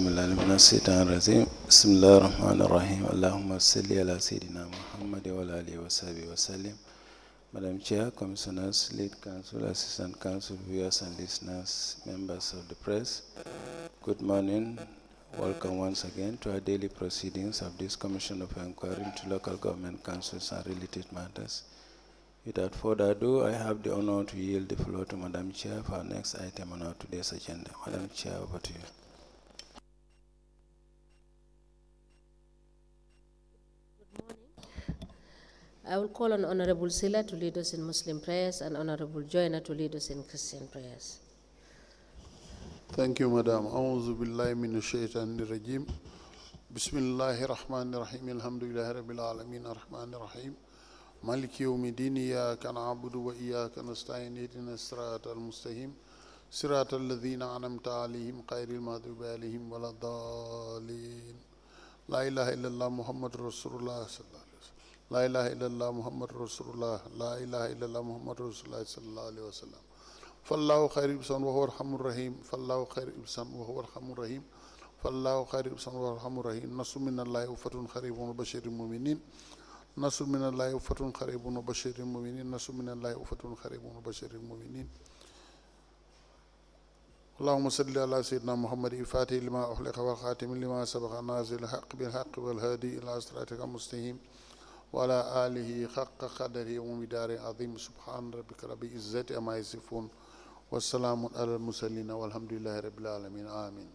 السميع العليم من الشيطان الرجيم بسم الله الرحمن الرحيم اللهم صل على سيدنا محمد وعلى آله وصحبه وسلم. Madam Chair, Commissioners, Lead Counsel, Assistant Counsel, viewers and listeners, members of the press, good morning. Welcome once again to our daily proceedings of this Commission of Inquiry into Local Government Councils and related matters. Without further ado, I have the honor to yield the floor to Madam Chair for our next item on our today's agenda. Madam Chair, over to you. Good morning. I will call on Honorable Sila to lead us in Muslim prayers and Honorable Joyner to lead us in Christian prayers. Thank you, Madam. أعوذ بالله من الشيطان الرجيم. بسم الله الرحمن الرحيم. الحمد لله رب العالمين الرحمن الرحيم. مالك يوم الدين إياك نعبد وإياك نستعين اهدنا الصراط المستقيم صراط الذين أنعمت عليهم غير المغضوب عليهم ولا الضالين. لا إله إلا الله محمد رسول الله صلى الله عليه وسلم. لا إله إلا الله محمد رسول الله. لا إله إلا الله محمد رسول الله صلى الله عليه وسلم. فالله خير إبسان وهو الرحم الرحيم. فالله خير إبسان وهو الرحم الرحيم. فالله خير إبسان وهو الرحم الرحيم. نصر من الله وفتح خريب وبشر المؤمنين. نصر من الله وفتح خريب وبشر المؤمنين. نصر من الله وفتح خريب وبشر المؤمنين. اللهم صل على سيدنا محمد الفاتح لما أخلق والخاتم لما سبق نازل الحق بالحق والهادي إلى صراطك المستقيم وعلى آله حق قدره ومقداره عظيم. سبحان ربك رب العزة عما يصفون والسلام على المرسلين والحمد لله رب العالمين. آمين.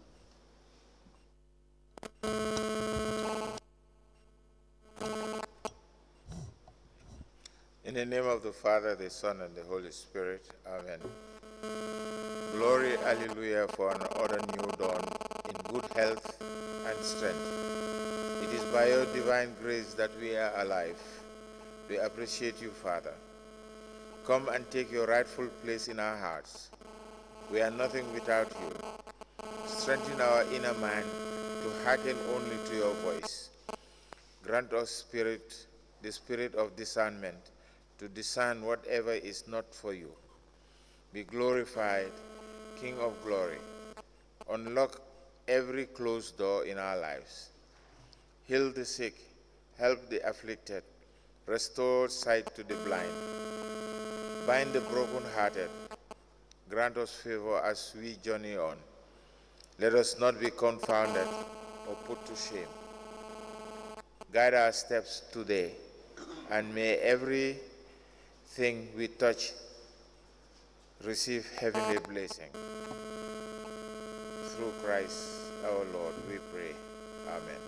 In the name of the Father, the Son, and the Holy Spirit. Amen. Glory, hallelujah, for another new dawn in good health and strength. It is by your divine grace that we are alive. We appreciate you, Father. Come and take your rightful place in our hearts. We are nothing without you. Strengthen our inner man to hearken only to your voice. Grant us the spirit of discernment, to discern whatever is not for you. Be glorified, King of glory. Unlock every closed door in our lives. Heal the sick, help the afflicted, restore sight to the blind. Bind the brokenhearted. Grant us favor as we journey on. Let us not be confounded or put to shame. Guide our steps today, and may everything we touch receive heavenly blessing. Through Christ our Lord, we pray. Amen.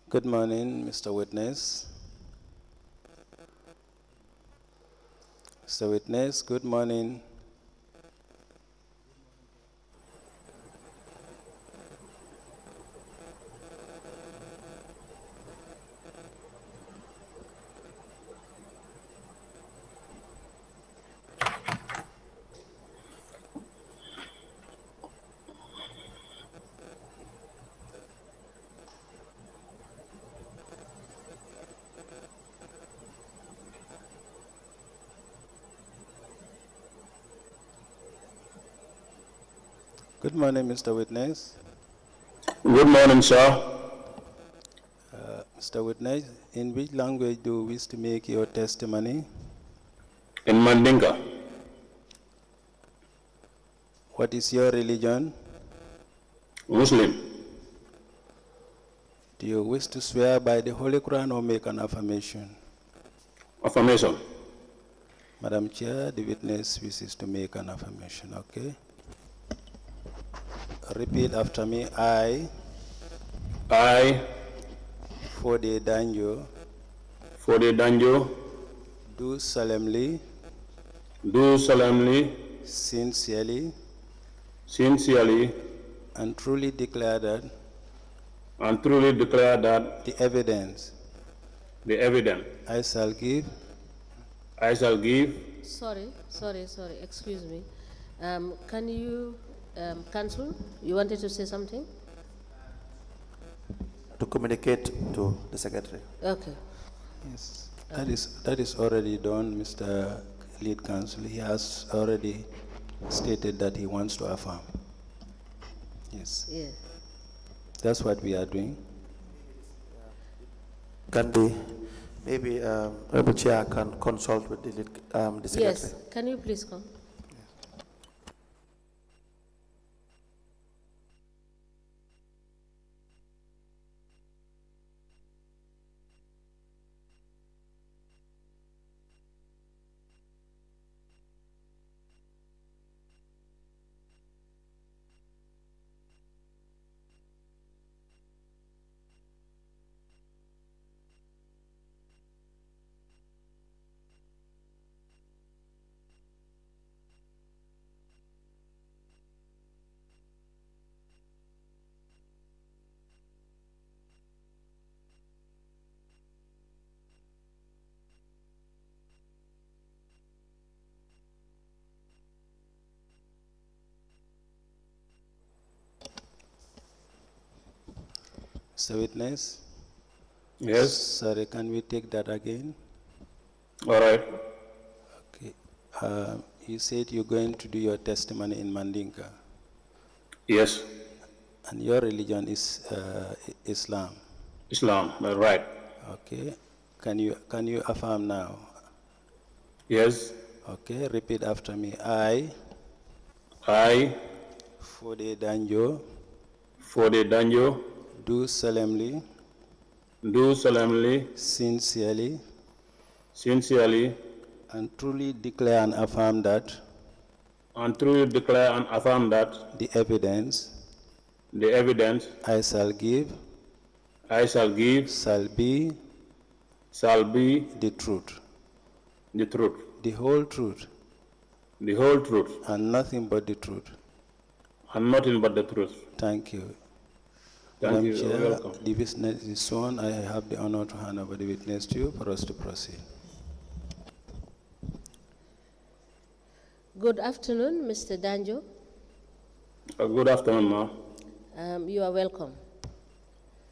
Good morning, Mr. Witness. Mr. Witness, good morning. Good morning, Mr. Witness. Good morning, sir. Mr. Witness, in which language do you wish to make your testimony? In Mandinka. What is your religion? Muslim. Do you wish to swear by the Holy Quran or make an affirmation? Affirmation. Madam Chair, the witness wishes to make an affirmation, okay? Repeat after me. I, Foday Danjo, Danjo, do solemnly, sincerely, and truly declare that the evidence I shall give Sorry, excuse me. Can you, Council, you wanted to say something? To communicate to the secretary. Okay. Yes, that is already done, Mr. Lead Counsel. He has already stated that he wants to affirm. Yes, Yes. that's what we are doing. Can maybe Honorable Chair can consult with the secretary? Yes. Can you please come? Mr. Witness? Yes. Sorry, can we take that again? All right. Okay. You said you're going to do your testimony in Mandinka, Yes. and your religion is Islam. Islam. Right. Okay. Can you affirm now? Yes. Okay. Repeat after me. I, Foday Danjo, Foday Danjo, do solemnly, sincerely, and truly declare and affirm that the evidence I shall give shall be the truth, the whole truth, and nothing but the truth. Thank you. Thank Madam you. Chair, You're welcome. the witness is sworn. I have the honor to hand over the witness to you for us to proceed. Good afternoon, Mr. Danjo. Good afternoon, ma. You are welcome.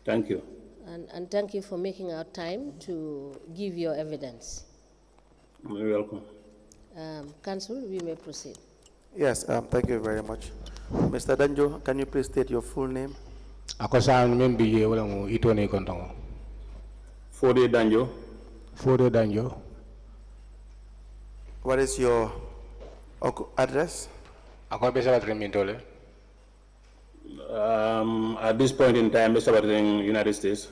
Thank you. And thank you for making our time to give your evidence. You're welcome. Council, we may proceed. Yes, thank you very much. Mr. Danjo, can you please state your full name? Akosan membi wala mo itone kontongo. Foday Danjo. Foday Danjo. What is your address? Ako besa batrimintole. At this point in time, Mr. in United States.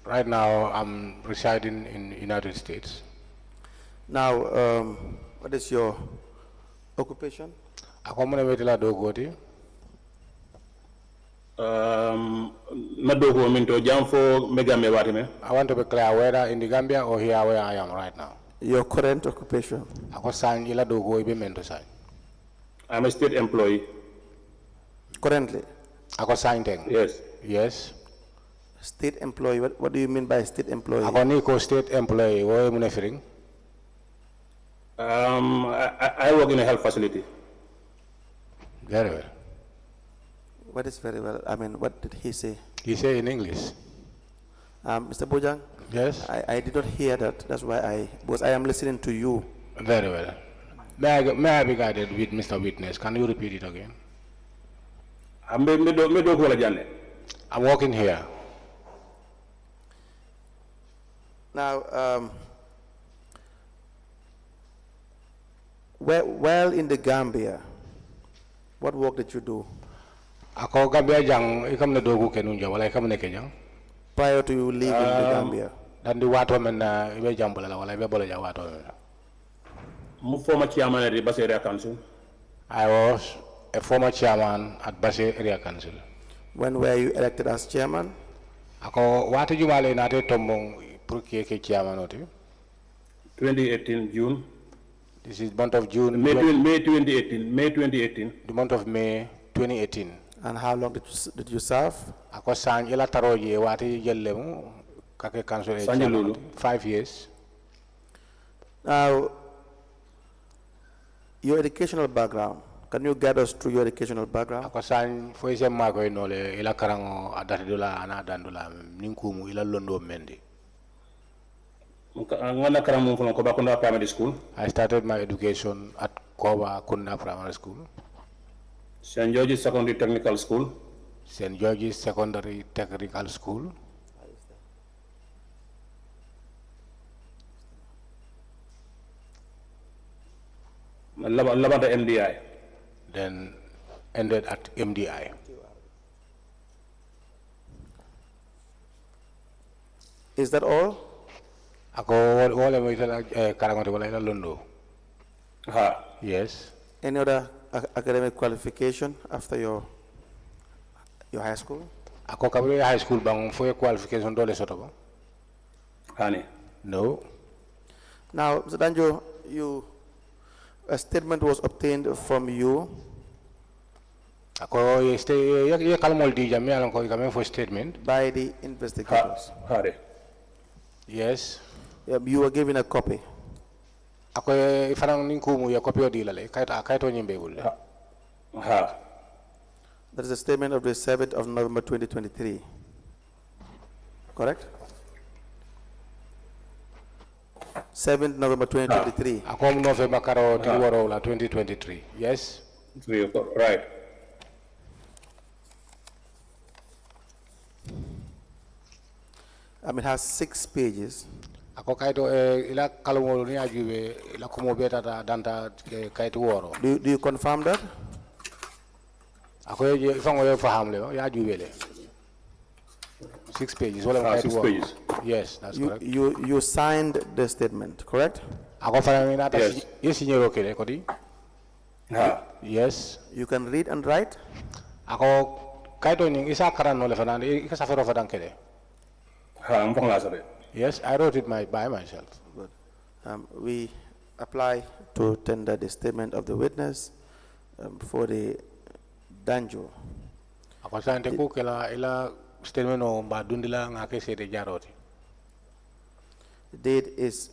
Right now, I'm residing in United States. Now, what is your occupation? Ako muna wetila dogoti. Nadogo minto jamfo megame watime. I want to be clear whether in the Gambia or here where I am right now. Your current occupation? Ako sign ila dogo ibe mento sign. I'm a state employee. Currently? Ako sign thing. Yes. Yes. State employee, what do you mean by state employee? Ako niko state employee, wo muna firing. I work in a health facility. Very well. What is very well? I mean, what did he say? He say in English. Mr. Bojang? Yes. I did not hear that. That's why because I am listening to you. Very well. May I be guided with Mr. Witness? Can you repeat it again? I'm working here. Now, while in the Gambia, what work did you do? Ako Gambia jang ikam na dogu kenunja wala ikam na kenyang. Prior to you leaving the Gambia. Dan di wato men na ibe jambula la wala ibe bolo ja wato. Former chairman at the Basse Area Council. I was a former chairman at Basse Area Council. When were you elected as chairman? Ako wati jumale na te tombong pour ke chairman oti. 2018 June. This is month of June. May 2018. The month of May 2018. And how long did you serve? Ako san ila taroje wati jellemu kake council 5 years. Now, your educational background, Can you guide us through your educational background? Ako san fo ise ma ko inole ila karango adati dola ana dandula ninkumu ila londo mendi. Primary school. I started my education at Koba Kunda Primary School. St. George's Secondary Technical School. St. George's Secondary Technical School. Labada MDI. Then ended at MDI. Is that all? Ako wala mo itala karangote wala ila londo. Yes. Any other academic qualification after your high school? Ako kabri high school bang for qualification dole soto ko? Hani. No. Now, Mr. Danjo, a statement was obtained from you. Ako ye kalmol di jam yalan ko ikame for statement by the investigators. Yes. You were given a copy. Ako ifarang ninkumu ya copy odi lale kaito nyimbe bulle. That is a statement of the 7th of November 2023. Correct? 7th November 2023. Ako November karo tilwaro la 2023. Yes. Right. It has 6 pages. Ako kaito ila kalmol ni ajuwe ila kumo beta danta kaito woro. Do you confirm that? Ako ifango yo fahamle ya ajuwe le. 6 pages. 6 pages. Yes, that's correct. You signed the statement, correct? Ako farang ina ta yes signoro kele kodi. Yes. You can read and write? Ako kaito ning isa karan no le fanande ikasa fero fadan kele. Yes, I wrote it by myself. Good. We apply to tender the statement of the witness for the Danjo. Ako sante ko kela ila statement no badundila ngake sete jaroti. The date is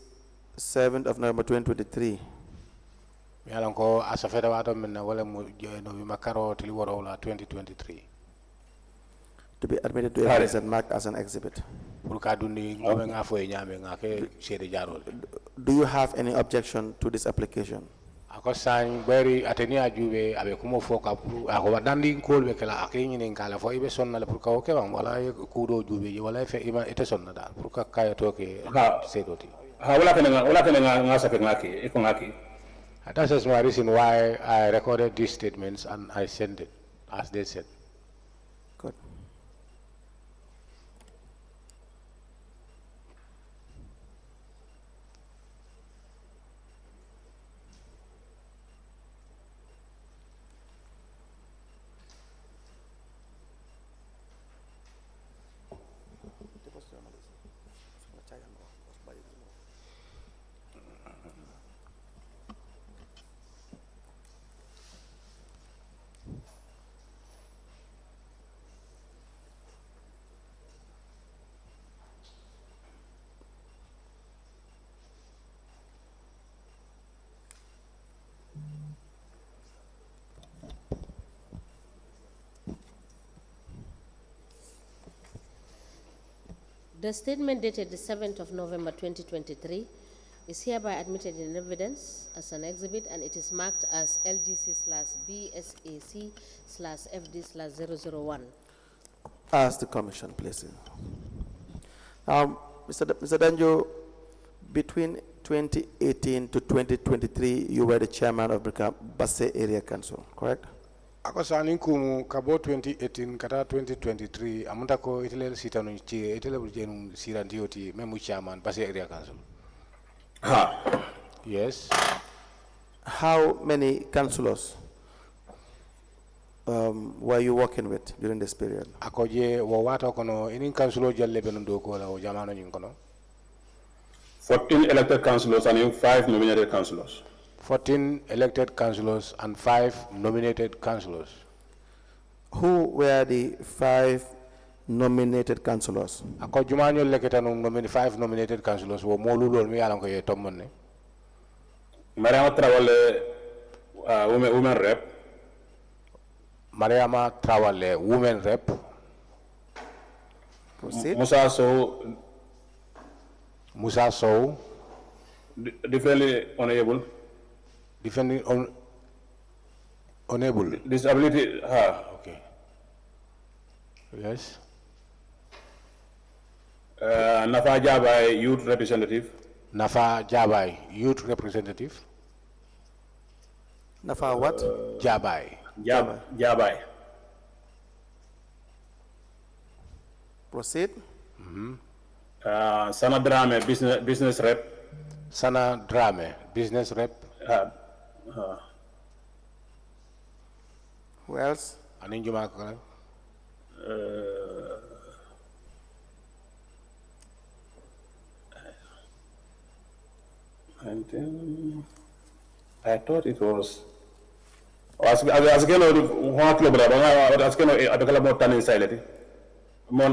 7th of November 2023. Yalan ko asafeta wato minna wala mo no makaro tilworo la 2023. To be admitted to evidence and marked as an exhibit. Do you have any objection to this application? Ako sang beri atenia juwe abe kumo foka ako dandi kol be kala akinyi nin kala fo ibe sonna le pour ka o ke bang wala kudo juwe wala fe ima ete sonna da pour ka kaya to ke sedoti wala kana ngasa pe ngaki iko ngaki. That is my reason why I recorded these statements and I sent it as they said. Good. The statement dated the 7th of November 2023 is hereby admitted in evidence as an exhibit, and it is marked as LGC/BSAC/FD/001. Ask the commission, please. Mr. Danjo, between 2018 to 2023, you were the chairman of the Basse Area Council, correct? Ako sani kumu kabo 2018 kata 2023 amunta ko itele sitanu chi itele buljenu sirantioti memu chairman Basse Area Council. Yes. How many councillors were you working with during this period? Ako je wo wato kono inin councilor jalle benundo ko la o jamano nyin kono. 14 elected councillors and 5 nominated councillors. 14 elected councillors and 5 nominated councillors. Who were the 5 nominated councillors? Ako jumanyo leketa no 5 nominated councillors wo molulol mi yalan ko ye tomonne. Mariama Traoré women rep. Mariama Trawale, women rep. Proceed. Musa Sow, differently unable. defending unable. Disability, Okay. Yes. Nafa Jabai, youth representative. Nafa Jabai, youth representative. Nafa what? Jabai. Jabai. Proceed. Sana Drame, business rep. Sana Drame, business rep. Who else? Aninjuma And then I thought it was. As again, one club, as again, I became about turning silent. More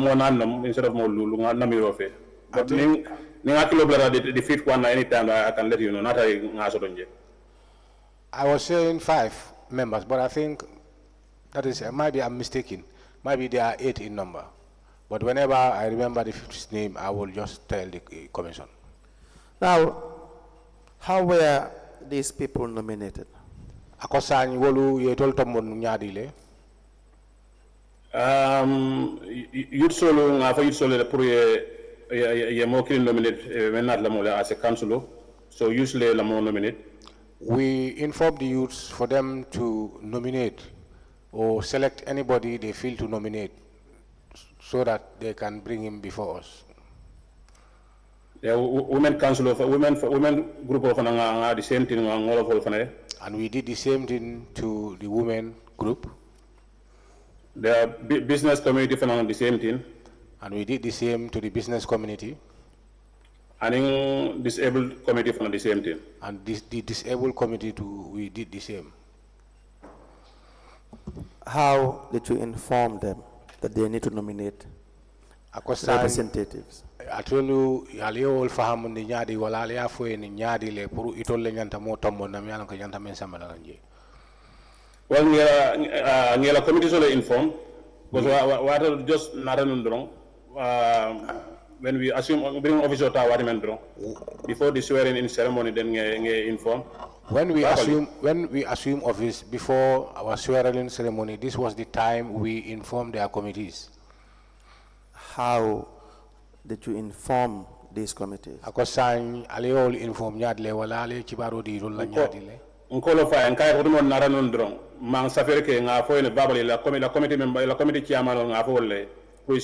instead of more Namirofe. But Ninga club, the fifth one, anytime I can let you know, not a I was saying 5 members, but I think that is, maybe I'm mistaken. Maybe there are 8 in number. But whenever I remember the 5th name, I will just tell the commission. Now, how were these people nominated? Akosani wolu yetol tombon nyadile. Youth solo nga fa youth solo pour ye mo kin nominate menat la mo as a councilor, so usually la mo nominate. We inform the youths for them to nominate or select anybody they feel to nominate so that they can bring him before us. The women council of women group of the same thing and we did the same thing to the women group. The business community for the same thing. And we did the same to the business community. And in disabled committee for the same thing. And the disabled committee too, we did the same. How did you inform them that they need to nominate representatives? I told you, Alio Faham the Yadi, Walalia Fue in Yadi, Le Puru, Itole Yantamotomo, Namian Yantamen Samalanji. Well, Niela committee is informed, because what just not when we assume bring officer to before the swearing-in ceremony, then inform. When we assume office before our swearing-in ceremony, this was the time we informed their committees. How did you inform these committees? Akosang aliol inform nyadle walale chibaro di rulla nyadile. Nkolo fa nkai ko dum nara non dron man safere ke nga fo ne babale la committee member la committee chairman nga fo le. Yes,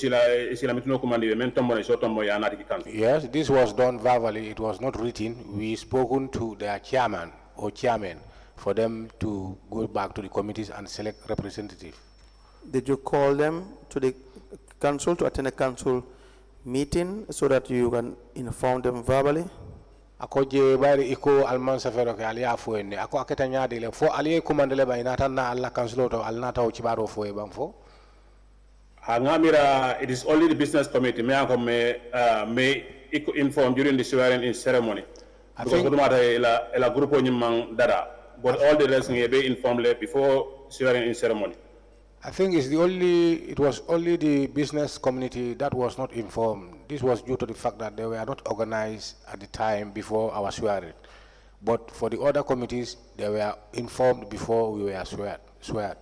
this was done verbally. It was not written. We spoken to their chairman or chairman for them to go back to the committees and select representative. Did you call them to the council to attend a council meeting so that you can inform them verbally? Ako je bari iko alman safero ke alia fo enne ako aketa nyaade le fo alia commandele ba inata na alla council to alnata o chibaro fo e bam fo. It is only the business committee may inform during the swearing-in ceremony. Because but all the rest may be informed before swearing-in ceremony. I think it was only the business community that was not informed. This was due to the fact that they were not organized at the time before our swearing. But for the other committees, they were informed before we were sweared.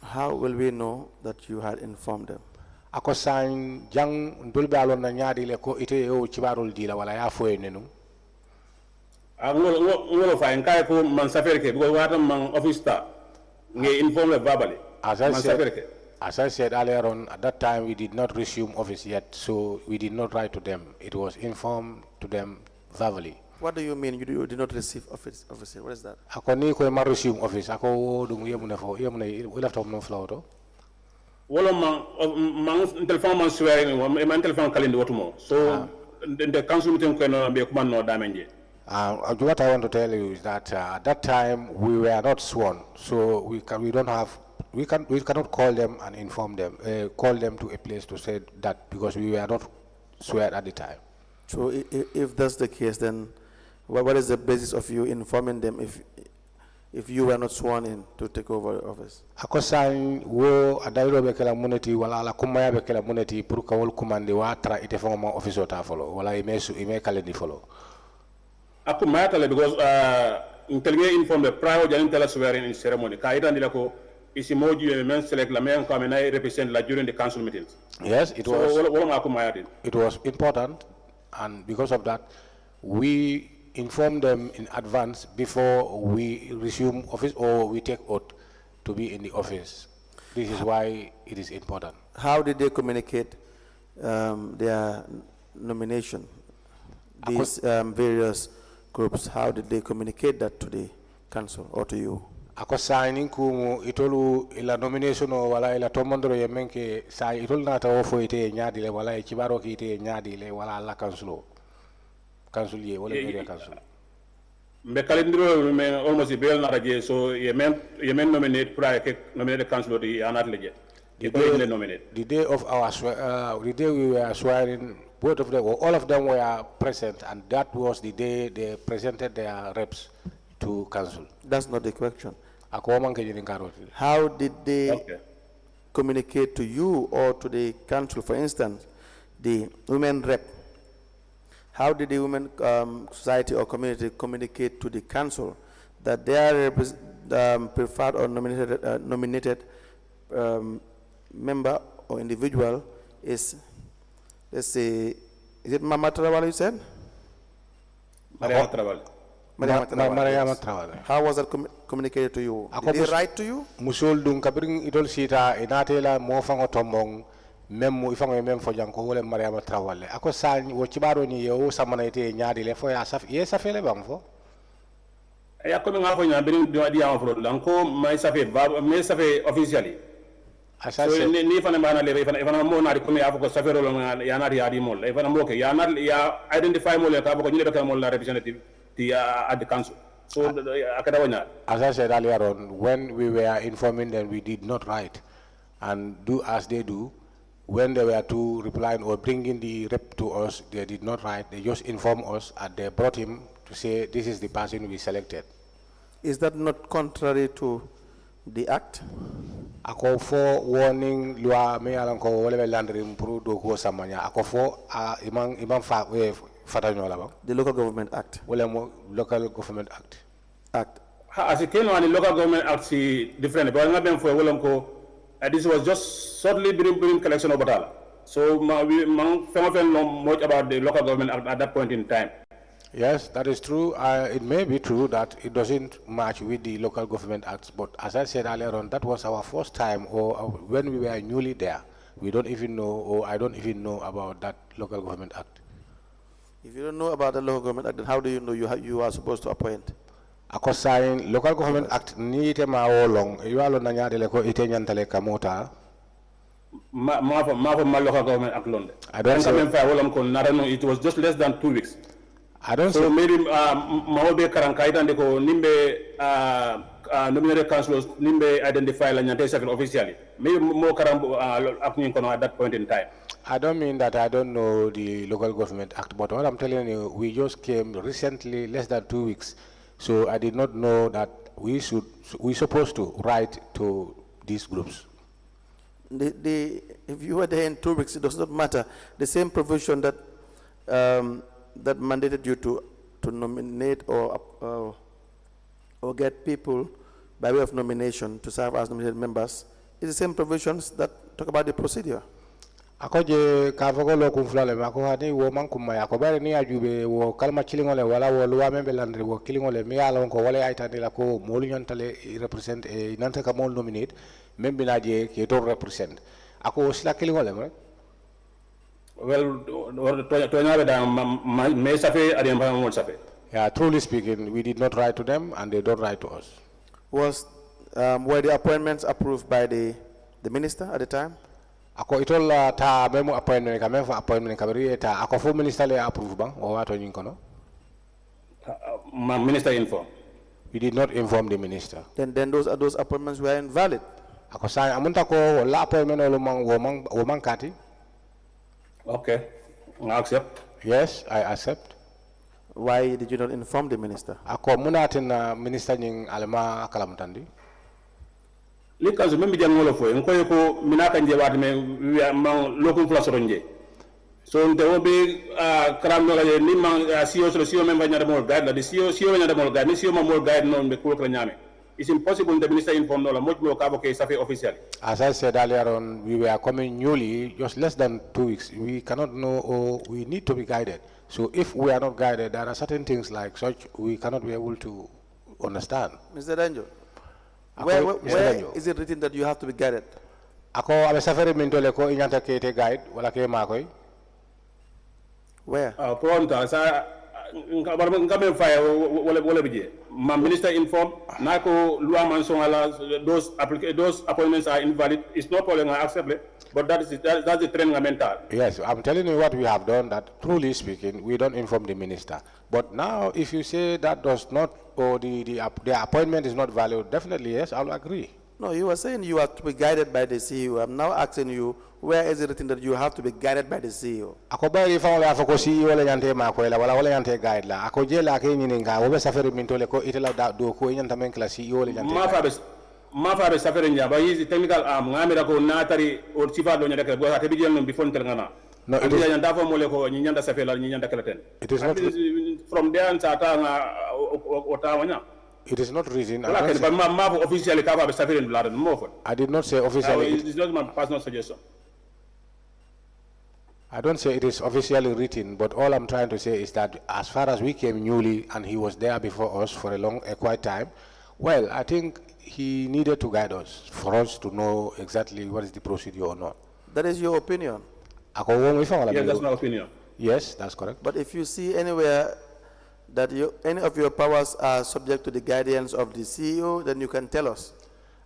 How will we know that you had informed them? Ako san jang ndulbe alon na nyaadi le ko ite o chibarol dila wala ya foye nenu. Ngolo fa nkai ko man safere ke because wata man office ta nge inform verbally. As I said earlier on, at that time we did not resume office yet, so we did not write to them. It was informed to them verbally. What do you mean you did not receive office? What is that? Ako ni ko ma resume office ako dum yemuna fo yemuna left of no flow. Wala man telephone man swearing man telephone calendar wotumo. So the council meeting ko no be kuma no damage. What I want to tell you is that at that time we were not sworn, so we cannot call them and inform them, call them to a place to say that because we were not sworn at the time. So if that's the case, then what is the basis of you informing them if you were not sworn in to take over office? Ako sign wo adairo be kala moneti wala ala kumaya be kala moneti pour ka wol commande wa tra ite fongo ma office ota follow wala ime kalendi follow. Ako mayatale because intelligent inform the prior janin tell swearing in ceremony. Kaida ndila ko isi moji men select la men come na represent la during the council meetings. Yes, it so was. It was important, and because of that, we inform them in advance before we resume office or we take oath to be in the office. This is why it is important. How did they communicate their nomination? These various groups, how did they communicate that to the council or to you? Ako signing kumu itolu ila nomination o wala ila tomondro yemenke sa itol nata o fo ite nyaadi le wala kibaro ki ite nyaadi le wala la council ye wala area council. Mbe kalendiro men almost bel na raje so yemen nominate prior ke nominate council di anat leje. The day of our the day we were swearing, both of them or all of them were present, and that was the day they presented their reps to council. That's not the question. How did they communicate to you or to the council? For instance, the women rep. How did the women society or community communicate to the council that their preferred or nominated member or individual is, let's say, is it Mama Traval you said? Mariama Traval. Mariama Traval. How was that communicated to you? Did they write to you? Musul dung kabring idol sita inatela mo fango tombong mem ifango mem fo janko wala Mariama Traval. Ako san wo cibaro ni yo samana ite nyaadi le fo ya saf ye safele bang fo. Ya ko nga fo nya birin di am fro lanko may safe officially. So ni fana mana le fana mo na ko me afko safero lo ya na ya di mol e fana mo ke ya na ya identify mo le ka ko ni be ka mol la representative at the council. So as I said earlier on, when we were informing them, we did not write and do as they do. When they were to reply or bringing the rep to us, they did not write. They just informed us and they brought him to say this is the person we selected. Is that not contrary to the act? Ako for warning lua me alan ko wala landri impru do ko samanya ako for imam fa the Local Government Act. Local Government Act. As it came on the Local Government Act, different. But this was just shortly bring collection of batala. So we know much about the Local Government Act at that point in time. Yes, that is true. It may be true that it doesn't match with the Local Government Act, but as I said earlier on, that was our first time, or when we were newly there. We don't even know, or I don't even know about that Local Government Act. If you don't know about the Local Government Act, then how do you know you are supposed to appoint? Ako sign Local Government Act ni ite ma wolong you alo na nyade le ko ite nyantale kamota ma Local Government Act londe. I don't say it was just less than 2 weeks. I don't so maybe maobe karankaita ndiko nimbe nominated councillors nimbe identify la nyante second officially maybe more karambo at that point in time. I don't mean that I don't know the Local Government Act, but what I'm telling you, we just came recently, less than 2 weeks, so I did not know that we supposed to write to these groups. If you were there in 2 weeks, it does not matter. The same provision that that mandated you to nominate or get people by way of nomination to serve as nominated members is the same provisions that talk about the procedure. Ako je kafago lo kumflale mako hani wo mankum ya ko bare ni ajube wo kalma kilingole wala wo luwa membe landri wo kilingole mi ala ko wala ayta ni la ko molu nyantale represent e nanta ka mol nominate membe na je ke to represent ako sila kilingole mo. Well, yeah, truly speaking, we did not write to them and they don't write to us. Were the appointments approved by the minister at the time? Ako itol ta memo appointment ka memo appointment ka bari ta ako fu minister le approve bang o wato nyin kono. Minister inform. We did not inform the minister. Then those appointments were invalid. Ako sa amunta ko wala appointment wo mang kati. Okay, I accept. Yes, I accept. Why did you not inform the minister? Ako munatin minister nying alma kalamtandi. Likanso membi jangolo fo en koy ko minaka nje wat me man lokum fla soronje so nte obe kram no ni man CEO so CEO member nyada mol guide la de CEO nyada mol guide ni CEO mol guide non be ko nyame. It's impossible the minister inform no la much more ka okay safe officially. As I said earlier on, we were coming newly, just less than 2 weeks. We cannot know, or we need to be guided. So if we are not guided, there are certain things like such we cannot be able to understand. Mr. Danjo, where is it written that you have to be guided? Ako abe safari mintole ko inyanta kete guide wala ke makoy. Where? Pronto sa ngame fire wala bije. My minister informed nako loi mention ala those appointments are invalid. It's no problem, I accept it. But that's the trend mental. Yes, I'm telling you what we have done, that truly speaking, we don't inform the minister. But now, if you say that does not, or the appointment is not valid, definitely, yes, I'll agree. No, you were saying you have to be guided by the CEO. I'm now asking you, where is it written that you have to be guided by the CEO? Ako ba if wala afoko CEO la yante makoy la wala yante guide la. Ako je la ke nyininga, wobe safari mintole ko itela do ko yanta men kla CEO la yante. Ma fa be safari njaba is technical ngamira ko natari or sifa do nyaka go ate bijel non before telngana. No, it is nyanda fo mole ko nyanda safari la nyanda kalaten. It is not from there and satanga otawanya. It is not written. I did not say officially. It's not my personal suggestion. I don't say it is officially written, but all I'm trying to say is that as far as we came newly and he was there before us for a quite time, well, I think he needed to guide us for us to know exactly what is the procedure or not. That is your opinion. Yes, that's my opinion. Yes, that's correct. But if you see anywhere that any of your powers are subject to the guidance of the CEO, then you can tell us.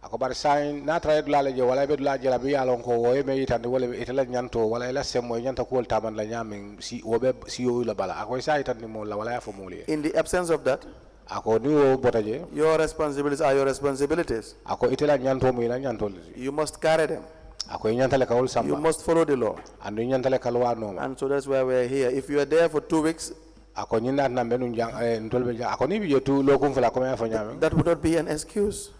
Ako bar sign na try dulale je wala be dulale la bi alon ko woy me itande wala itala nyanto wala ila semmo nyanta ko taman la nyamin si wobe CEO la bala ako sa itande mo la wala ya fo moli. In the absence of that, ako ni wo botaje your responsibilities are your responsibilities. Ako itala nyanto mo ila nyanto. You must carry them. Ako nyantale ka wol samba. You must follow the law. And nyantale ka law no. And so that's why we're here. If you are there for 2 weeks, that would not be an excuse.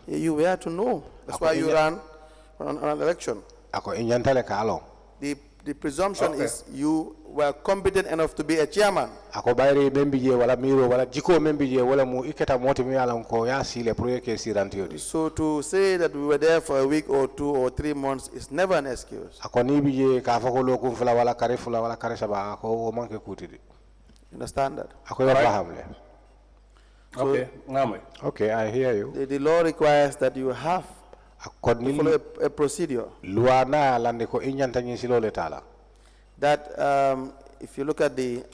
You were to know. That's why you ran on an election. The presumption is you were competent enough to be a chairman. So to say that we were there for a week or 2 or 3 months is never an excuse. Understand that? Okay. Okay, I hear you. The law requires that you have to follow a procedure. That if you look at the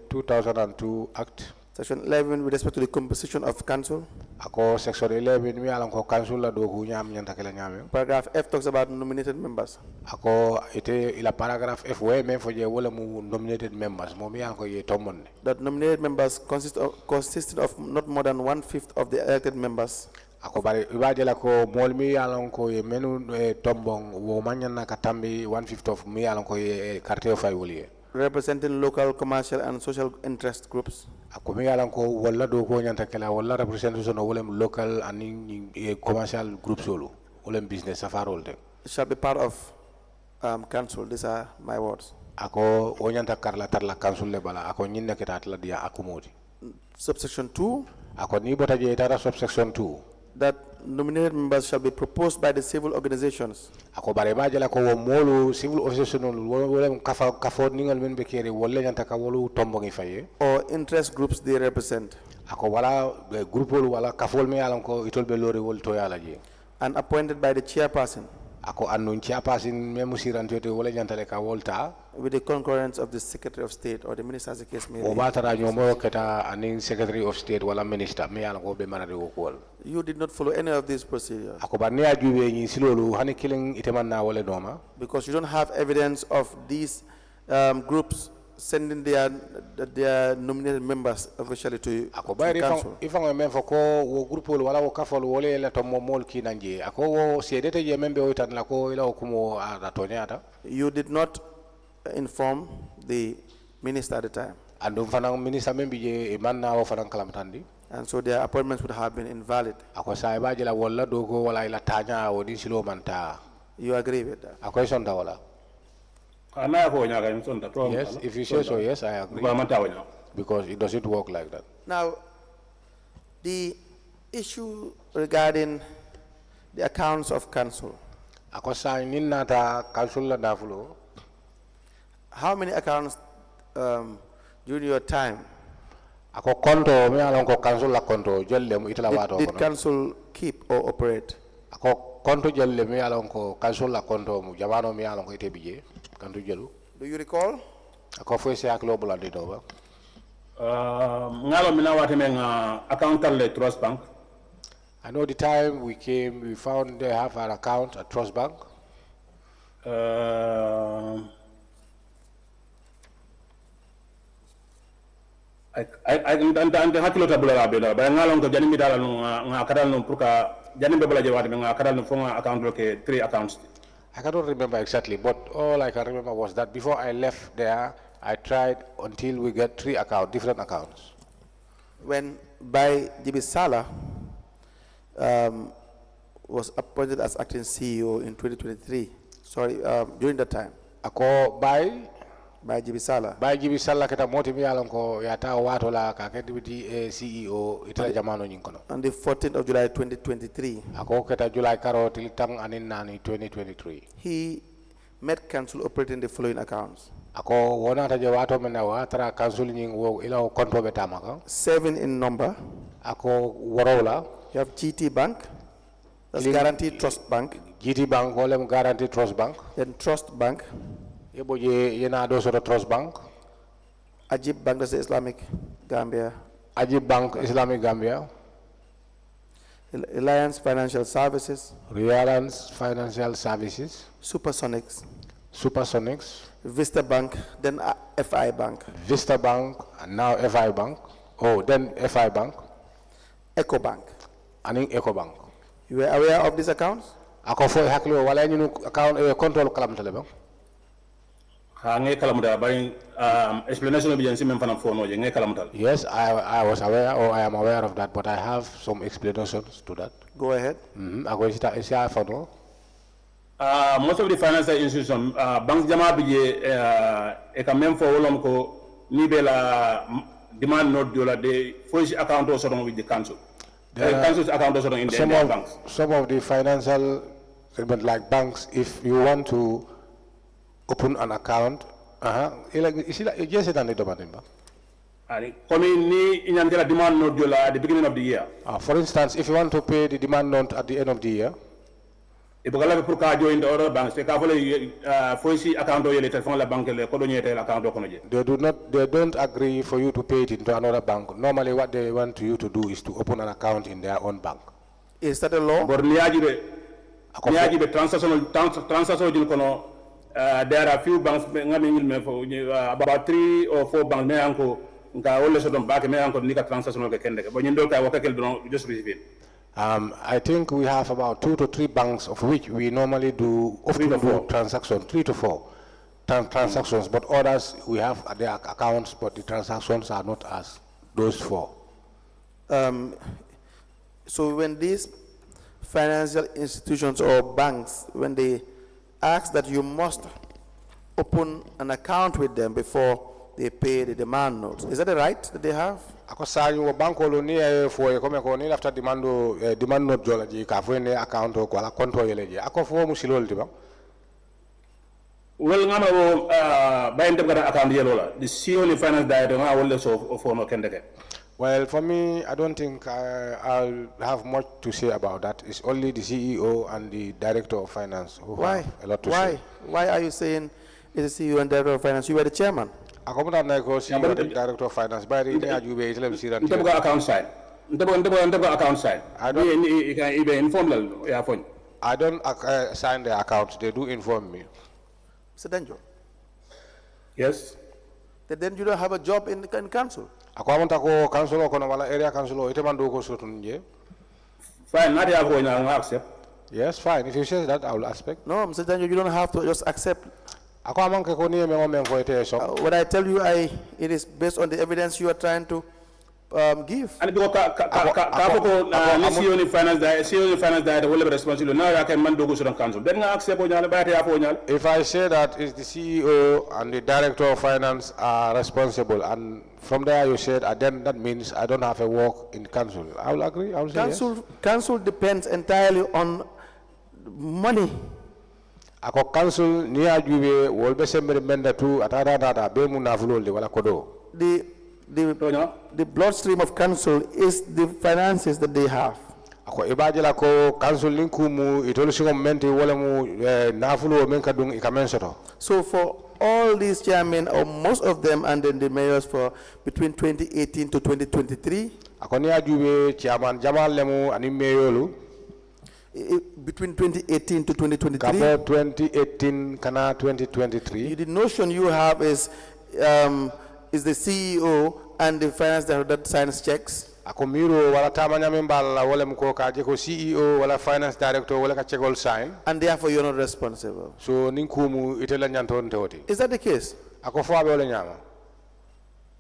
2002 Act, Section 11 with respect to the composition of council. Section 11 Paragraph F talks about nominated members. Paragraph F nominated members. That nominated members consisted of not more than 1/5 of the elected members. Representing local, commercial, and social interest groups. Local and commercial groups business Shall be part of council. These are my words. Subsection 2. Subsection 2. That nominated members shall be proposed by the civil organizations. Civil Or interest groups they represent. And appointed by the chairperson. With the concurrence of the Secretary of State or the Minister, as the case may be. Secretary of State or Minister. You did not follow any of these procedures. Because you don't have evidence of these groups sending their nominated members officially to council. If I'm a member for group wala wakafol wale la tomo mol kinanje ako siedete je member oitan la ko ila okumo atonyata. You did not inform the minister at the time. Andum fanang minister membi je imanna wo fanang kalamtandi. And so their appointments would have been invalid. Ako saiba je la wala dogo wala ila tanya o di silo manta. You agree with that? Ako sonda wala. Yes, if you say so, yes, I agree. Because it doesn't work like that. Now, the issue regarding the accounts of council. Ako sa nata council la dafulo. How many accounts during your time? Ako konto me alon ko council la konto jelle mu itala wato Did council keep or operate? Ako konto jelle me alon ko council la konto mu jamano me alon ko ite bije kanto jelu. Do you recall? Ako foi se aklo bulandi do ba. Ngalo mina wate men accountant le Trust Bank. I know the time we came, we found they have an account at Trust Bank. I hakilo tabula la bela ba ngalon ko janimi dala no akadal no purka janimbe bala je wate men akadal no fonga account lo ke 3 accounts. I cannot remember exactly, but all I can remember was that before I left there, I tried until we get 3 accounts, different accounts. When by Jibi Salah was appointed as acting CEO in 2023, during that time. Ako by Jibi Salah. By Jibi Salah kita moti mi alon ko yata wato la ka deputy CEO itala jamano nyinkono. On the 14th of July 2023. Ako kita July karo tilitang anin nani 2023. He met council operating the following accounts. Ako wona ta je wato men wa tara council nying wo ila konto betama ka. 7 in number. Ako worola. You have GT Bank. That's Guaranteed Trust Bank. GT Bank, Olem Guaranteed Trust Bank. Then Trust Bank. Yebo je yena do so Trust Bank. Ajib Bank, that's the Islamic Gambia. Ajib Bank, Islamic Gambia. Alliance Financial Services. Reliance Financial Services. Supersonics. Vista Bank, then FI Bank. Vista Bank, and now FI Bank. Oh, then FI Bank. Eco Bank. And Eco Bank. You were aware of these accounts? Ako fo haklo wala ñu account control kalam tale ba. Ha nge kalam da bari explanation bi jensi même fanam fono je nge kalam tal. Yes, I was aware, or I am aware of that, but I have some explanations to that. Go ahead. Ako isi fono. Most of the financial institutions, banks jama bije e quand même fo wolom ko ni be la demand note de la de force account also with the council. The council's account also in the banks. Some of the financial, but like banks, if you want to open an account, just at the demand note at the beginning of the year. For instance, if you want to pay the demand note at the end of the year, if you join the other banks, they don't agree for you to pay it into another bank. Normally, what they want you to do is to open an account in their own bank. Is that a law? There are a few banks, about 3 or 4 banks. I think we have about 2 to 3 banks of which we normally do transactions, 3 to 4 transactions, but others we have their accounts, but the transactions are not as those 4. So when these financial institutions or banks, when they ask that you must open an account with them before they pay the demand notes, is that a right that they have? Ako sanyo banko lo ni fo e come ko ni after demand note jola ji ka fo ne account ko ala konto yele ji ako fo musilol di ba. Well, ngama bayin dem gara account yelo la the CEO ni finance director nga wolle so fo no kendeke. Well, for me, I don't think I'll have much to say about that. It's only the CEO and the Director of Finance who have a lot to say. Why are you saying it's the CEO and Director of Finance? You were the chairman. I come to CEO and Director of Finance. By the account side. Account side. I don't sign the accounts. They do inform me. Mr. Danjo. Yes. Then you don't have a job in council. Ako council ko wala area council ite man do ko sotun je. Fine, not have going to accept. Yes, fine. If you say that, I will accept. No, Mr. Danjo, you don't have to just accept. ako amanke ko ni me ngomen ko ite so What I tell you, it is based on the evidence you are trying to give. And because ni CEO ni finance director will be responsible. Now I can man dogo sudan council. Then I accept on yale bayate afo nyale. if I say that is the CEO and the director of finance are responsible, and from there you said, then that means I don't have a work in council. I will agree. I will say yes. Council depends entirely on money. Ako council ni ajube wolbe sembe menda tu atara data be mu nafulolde wala kodo. The bloodstream of council is the finances that they have. Ako ibajela ko council linkumu itolu singo menti wala mu nafulo men kadung ikamensoto. So for all these chairmen, or most of them, and then the mayors for between 2018 to 2023. Ako ni ajube chairman Jamal lemu ani mayolu. Between 2018 to 2023. Kapo 2018 kana 2023. The notion you have is the CEO and the finance director that signs checks. Ako miro wala tamanya membala wala mko kaje ko CEO wala finance director wala ka check all sign. And therefore you're not responsible. So ninkumu itela nyanton toti. Is that the case? Ako fo abe wala nyama.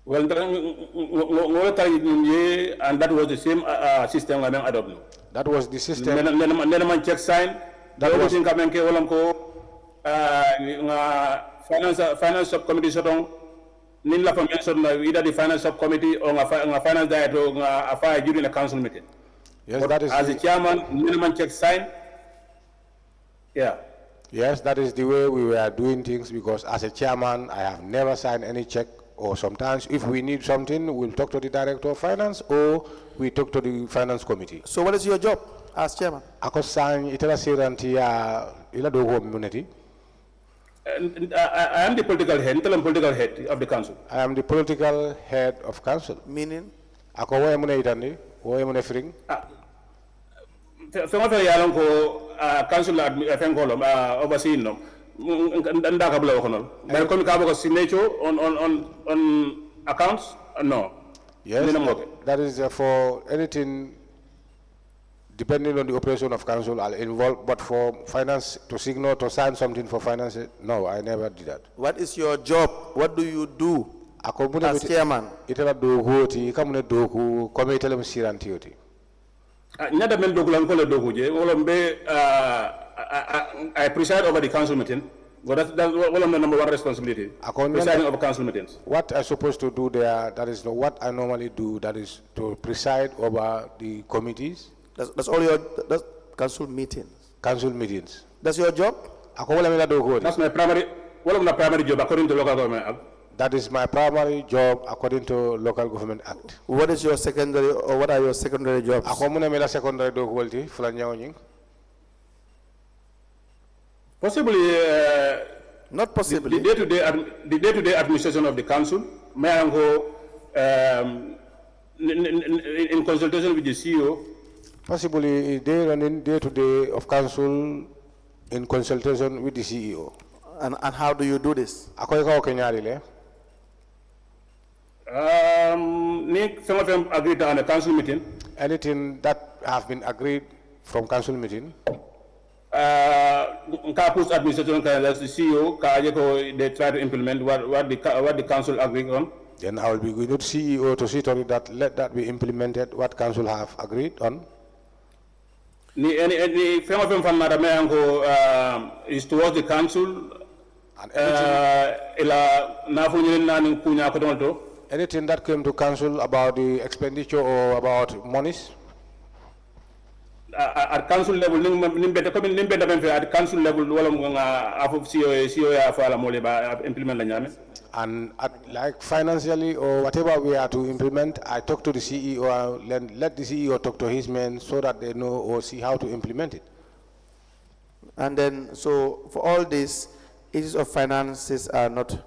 Well, and that was the same system I adopt. That was the system. Then man check sign. That was in Kamenke Olamko finance subcommittee sotong. Ninla mention either the finance subcommittee or a finance director or a fire during a council meeting. Yes, but that is. As a chairman, minimum check sign. Yeah. Yes, that is the way we were doing things, because as a chairman, I have never signed any check. Or sometimes, if we need something, we'll talk to the director of finance, or we talk to the finance committee. So, what is your job as chairman? Ako sign itela siranti ya ila dogo community. I am the political head of the council. I am the political head of council. Meaning? Ako wo emune itandi, wo emune fring. Fengo fe yalon ko council fengolom overseeing no. Ndaka bula wakono. But komi kabo ko signature on accounts? No. Yes. That is for anything depending on the operation of council, I'll involve, but for finance, to signal, to sign something for finance, no, I never did that. What is your job? What do you do as chairman? Itela dogu ti, kamune dogu, kome itela msiranti oti. Nyada men dogu lang kole dogu je, wolombe I preside over the council meeting. Well, that's one of the number one responsibility. Presiding over council meetings. What I'm supposed to do there, that is what I normally do, that is to preside over the committees. That's all your council meetings. Council meetings. That's your job? That's my primary job according to local government act. That is my primary job according to local government act. What is your secondary, or what are your secondary jobs? Secondary job. Possibly. Not possibly. The day-to-day administration of the council. May I go in consultation with the CEO. Possibly they running day-to-day of council in consultation with the CEO. And how do you do this? Some of them agreed on a council meeting. Anything that have been agreed from council meeting. Administration, the CEO, they try to implement what the council agreed on. Then I will be good CEO to see to it that let that be implemented, what council have agreed on. Any some of them from is towards the council. Anything that came to council about the expenditure or about monies? At council level, at council level, implement. And like financially or whatever we are to implement, I talk to the CEO and let the CEO talk to his men so that they know or see how to implement it. And then, so for all this, issues of finances are not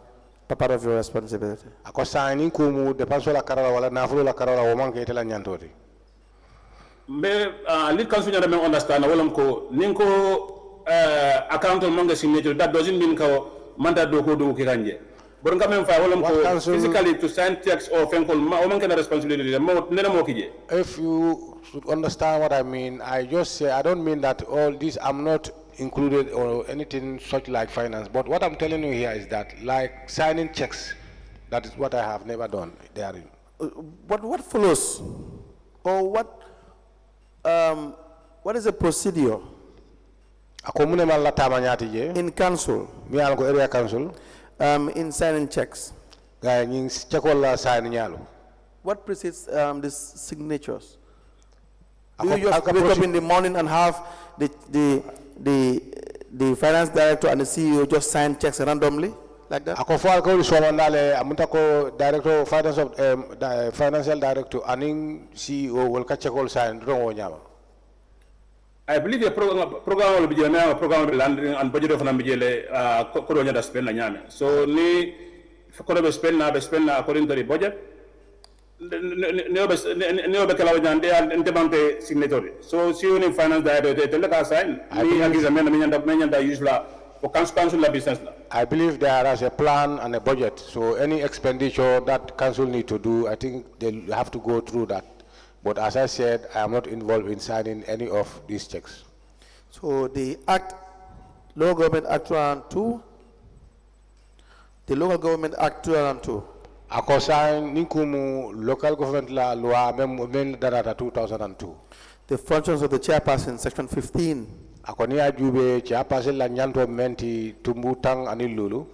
part of your responsibility. Ako signing kumu depanso la karala wala nafulo la karala womanke itela nyantori. Lead council nyada men understand walam ko ninko account manga signature, that doesn't mean ko manda doko do kanje. But physically to sign checks or responsibility. If you should understand what I mean, I just say I don't mean that all this. I'm not included or anything such like finance. But what I'm telling you here is that like signing checks, that is what I have never done therein. What follows, or what is the procedure in council, area council, in signing checks? What precedes these signatures? Do you just wake up in the morning and have the finance director and the CEO just sign checks randomly like that? Director finance of financial director and CEO will catch a call sign. I believe the program will be a program of landing and budget of Namijele Koronia to spend Nanyame. So ni for spend according to the budget. Neo Bekalawajan, they are in the signatory. So, see you in finance director, they let us sign. I believe there is a plan and a budget. So, any expenditure that council need to do, I think they have to go through that. But as I said, I am not involved in signing any of these checks. So, the Act, Local Government Act 202, the Local Government Act 202. Ako sign ninkumu local government la loi même data 2002. The functions of the chairperson, section 15. Ako ni ajube chairperson la nyanto menti tumbutang anilulu.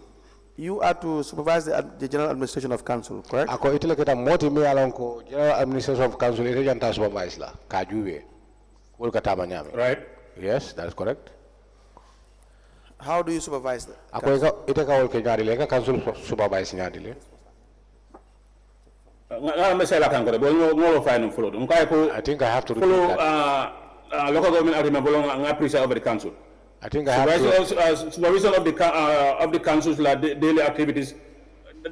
You are to supervise the general administration of council, correct? Ako itile kita moti me alonko general administration of council ite janta supervise la kajube. Wol katama nyame. Right? Yes, that is correct. How do you supervise that? Ako ite ka wol ke nyadile ka council supervise nyadile. I think I have to follow local government agreement over the council. I think I have to supervision of the council's daily activities.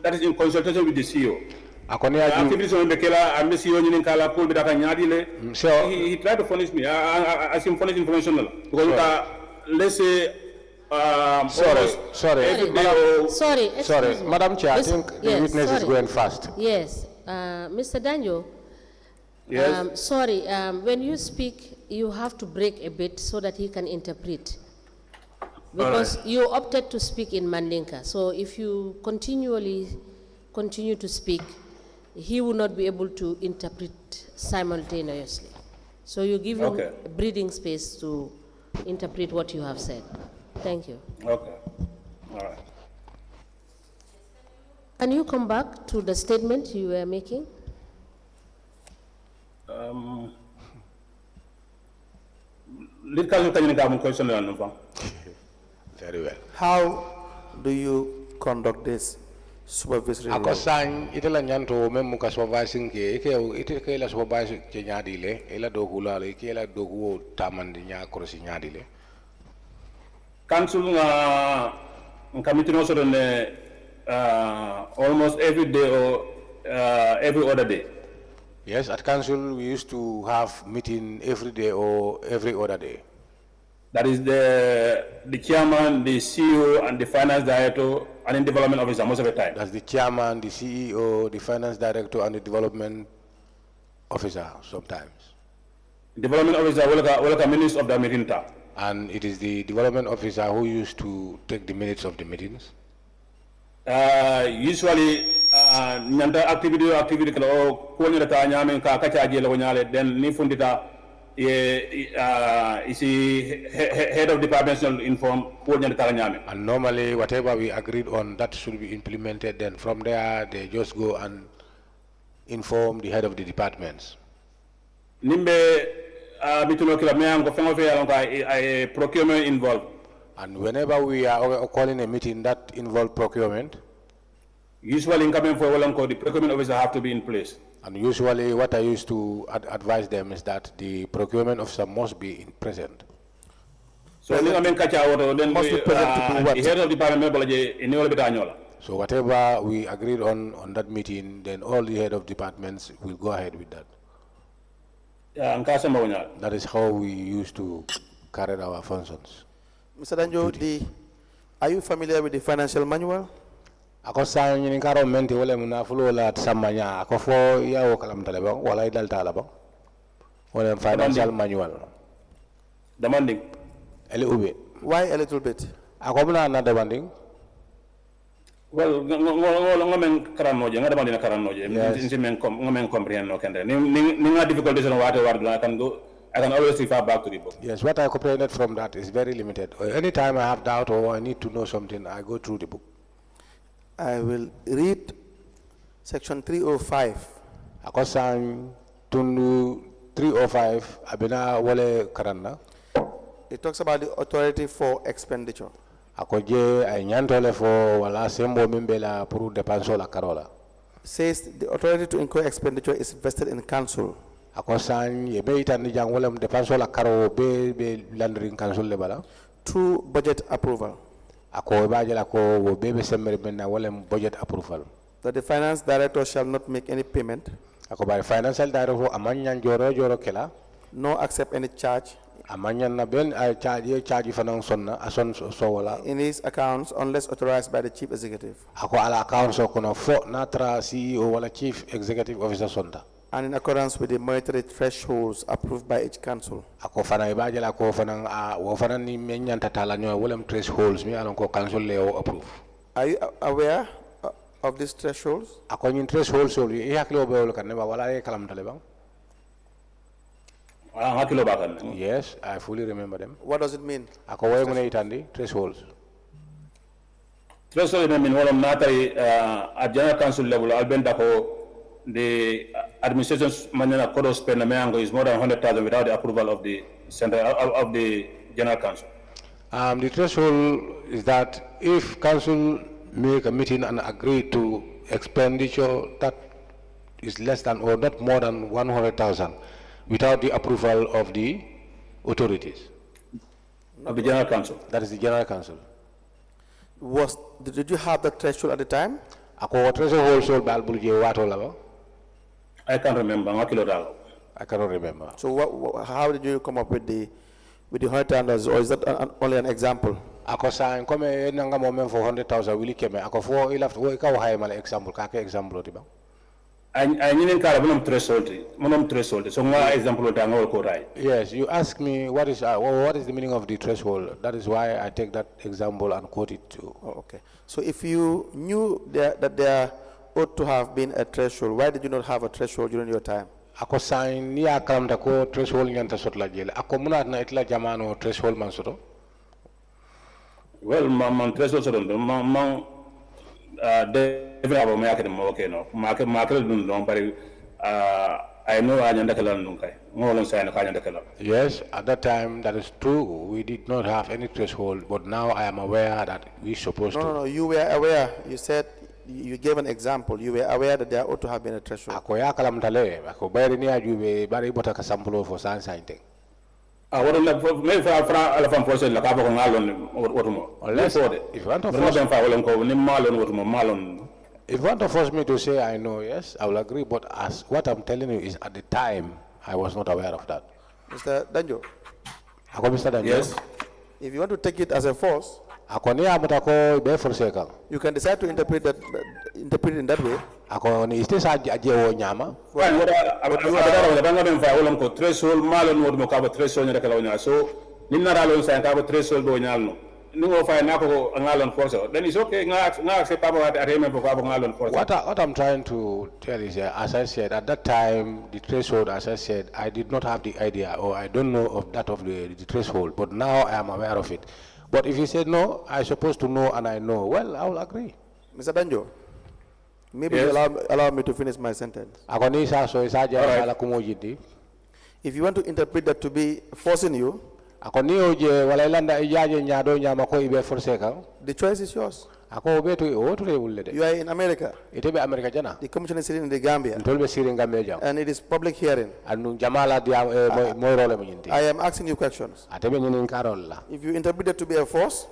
That is in consultation with the CEO. Activities on the Kela and the CEO in Kala pulled with Nyadile. He tried to furnish me. I asked him furnish information because let's say sorry, Madam Chair, I think the witness is going fast. Yes. Mr. Danjo, yes. When you speak, you have to break a bit so that he can interpret. Because you opted to speak in Mandinka. So if you continue to speak, he will not be able to interpret simultaneously. So you give him a breathing space to interpret what you have said. Thank you. Okay. All right. Can you come back to the statement you were making? Very well. How do you conduct this supervisory role? Akosan itela nyanto memuka supervising ke ike la supervising ke nyadile ela dogula le ke la dogu tamandi nya krosi nyadile. Council committee no so almost every day or every other day. Yes, at council we used to have meeting every day or every other day. That is the chairman, the CEO, and the finance director, and the development officer most of the time. That's the chairman, the CEO, the finance director, and the development officer sometimes. Development officer will come minutes of the meeting time. And it is the development officer who used to take the minutes of the meetings. Usually, nyanda activity kalo ko ni ta nyame ka kacha je lo nyale then ni fundita is head of department inform ko ni ta nyame. And normally whatever we agreed on that should be implemented, then from there they just go and inform the head of the departments. Nimbe bituno kila me ango fengo fe alonga procurement involved. And whenever we are calling a meeting that involves procurement, usually incoming for the procurement officer have to be in place. And usually what I used to advise them is that the procurement officer must be present. So then must be present the head of the department. So whatever we agreed on that meeting, then all the head of departments will go ahead with that. That is how we used to carry our functions. Mr. Danjo, are you familiar with the financial manual? Ako sa nyini karo menti wala muna fulo la samanya ako fo ya o kalam talabang wala idal talabang wala financial manual demanding ele ube Why a little bit? Ako muna na demanding. Well, ngamen karanoje, ngada mandina karanoje. Nti men ngamen comprehend no kende. Ninga difficulties no wate ward I can always refer back to the book. Yes, what I comprehended from that is very limited. Anytime I have doubt or I need to know something, I go through the book. I will read section 305. Akosan tundu 305 abina wale karanda. It talks about the authority for expenditure. Akoje ay nyantole fo wala sembo mimbela puru depanso la karola. Says the authority to incur expenditure is vested in council. Akosan ye be itani jang wala depanso la karo be landering council le bala. Through budget approval. Ako bajela ko wo be semmer benna wala budget approval. That the finance director shall not make any payment. Ako ba financial director amanyan joro kela. Nor accept any charge. Amanyan na ben ay charge fanang sonna ason so wala. In his accounts unless authorized by the chief executive. Ako ala accounts ko no fo natra CEO wala chief executive officer sonda. And in accordance with the monetary thresholds approved by each council. Ako fana ibajela ko fanang wo fanan ni menyanta tala nyo wala thresholds mi alon ko council leo approve. Are you aware of these thresholds? Ako nyin thresholds so i haklo be wala kan ba wala e kalam tale bang. Yes, I fully remember them. What does it mean? Ako way muna itandi thresholds. Threshold mean wala natay at general council level albenda ko the administration's manana code of spend amounts is more than 100,000 without the approval of the center of the general council. The threshold is that if council make a meeting and agree to expenditure that is less than or not more than 100,000 without the approval of the authorities. Of the general council. That is the general council. Did you have that threshold at the time? Ako threshold balbulje wato laba. I can't remember. I cannot remember. So how did you come up with the $100,000, or is that only an example? Ako sa come nanga moment for 100,000 wili keme. Ako for ilaf wo ikaw hay mala example kake example diba. I need threshold. So my example ko right. Yes, you ask me what is the meaning of the threshold. That is why I take that example and quote it too. Oh, okay. So if you knew that there ought to have been a threshold, why did you not have a threshold during your time? Ako sign ni akam ta ko threshold nyanta sot la jele. Ako muna na itla jamano threshold man soto. Well, man threshold soto man definitely me akede mo okay no. Market dun don bari I know anyanda kala nun kai. Ngolon say na kanyanda kala. Yes, at that time that is true. We did not have any threshold, but now I am aware that we supposed to. No, you were aware. You said you gave an example. You were aware that there ought to have been a threshold. Ako ya kalam tale. Ako bayri ni ajube bari bota ka sample for science. What me for ala fam process la ka ba ko ngalon wotumo. If you want to force them malon. If you want to force me to say I know, yes, I will agree. But as what I'm telling you is at the time I was not aware of that. Mr. Danjo. Ako Mr. Danjo. Yes. If you want to take it as a force, ako ni amuta ko be forseka. You can decide to interpret it in that way. Ako ni iste sa ajewo nyama. Well, what threshold malon wod mo ka ba threshold nyaka lawnya so ninna ralon sa ka ba threshold do nyalno. What I'm trying to tell is, as I said, at that time, the threshold, as I said, I did not have the idea, or I don't know of that of the threshold, but now I am aware of it. But if you said no, I'm supposed to know and I know, well, I will agree. Mr. Danjo, maybe yes. you allow me to finish my sentence. Right. If you want to interpret that to be forcing you, the choice is yours. You are in America. The commission is sitting in the Gambia. And it is public hearing. I am asking you questions. If you interpret it to be a force,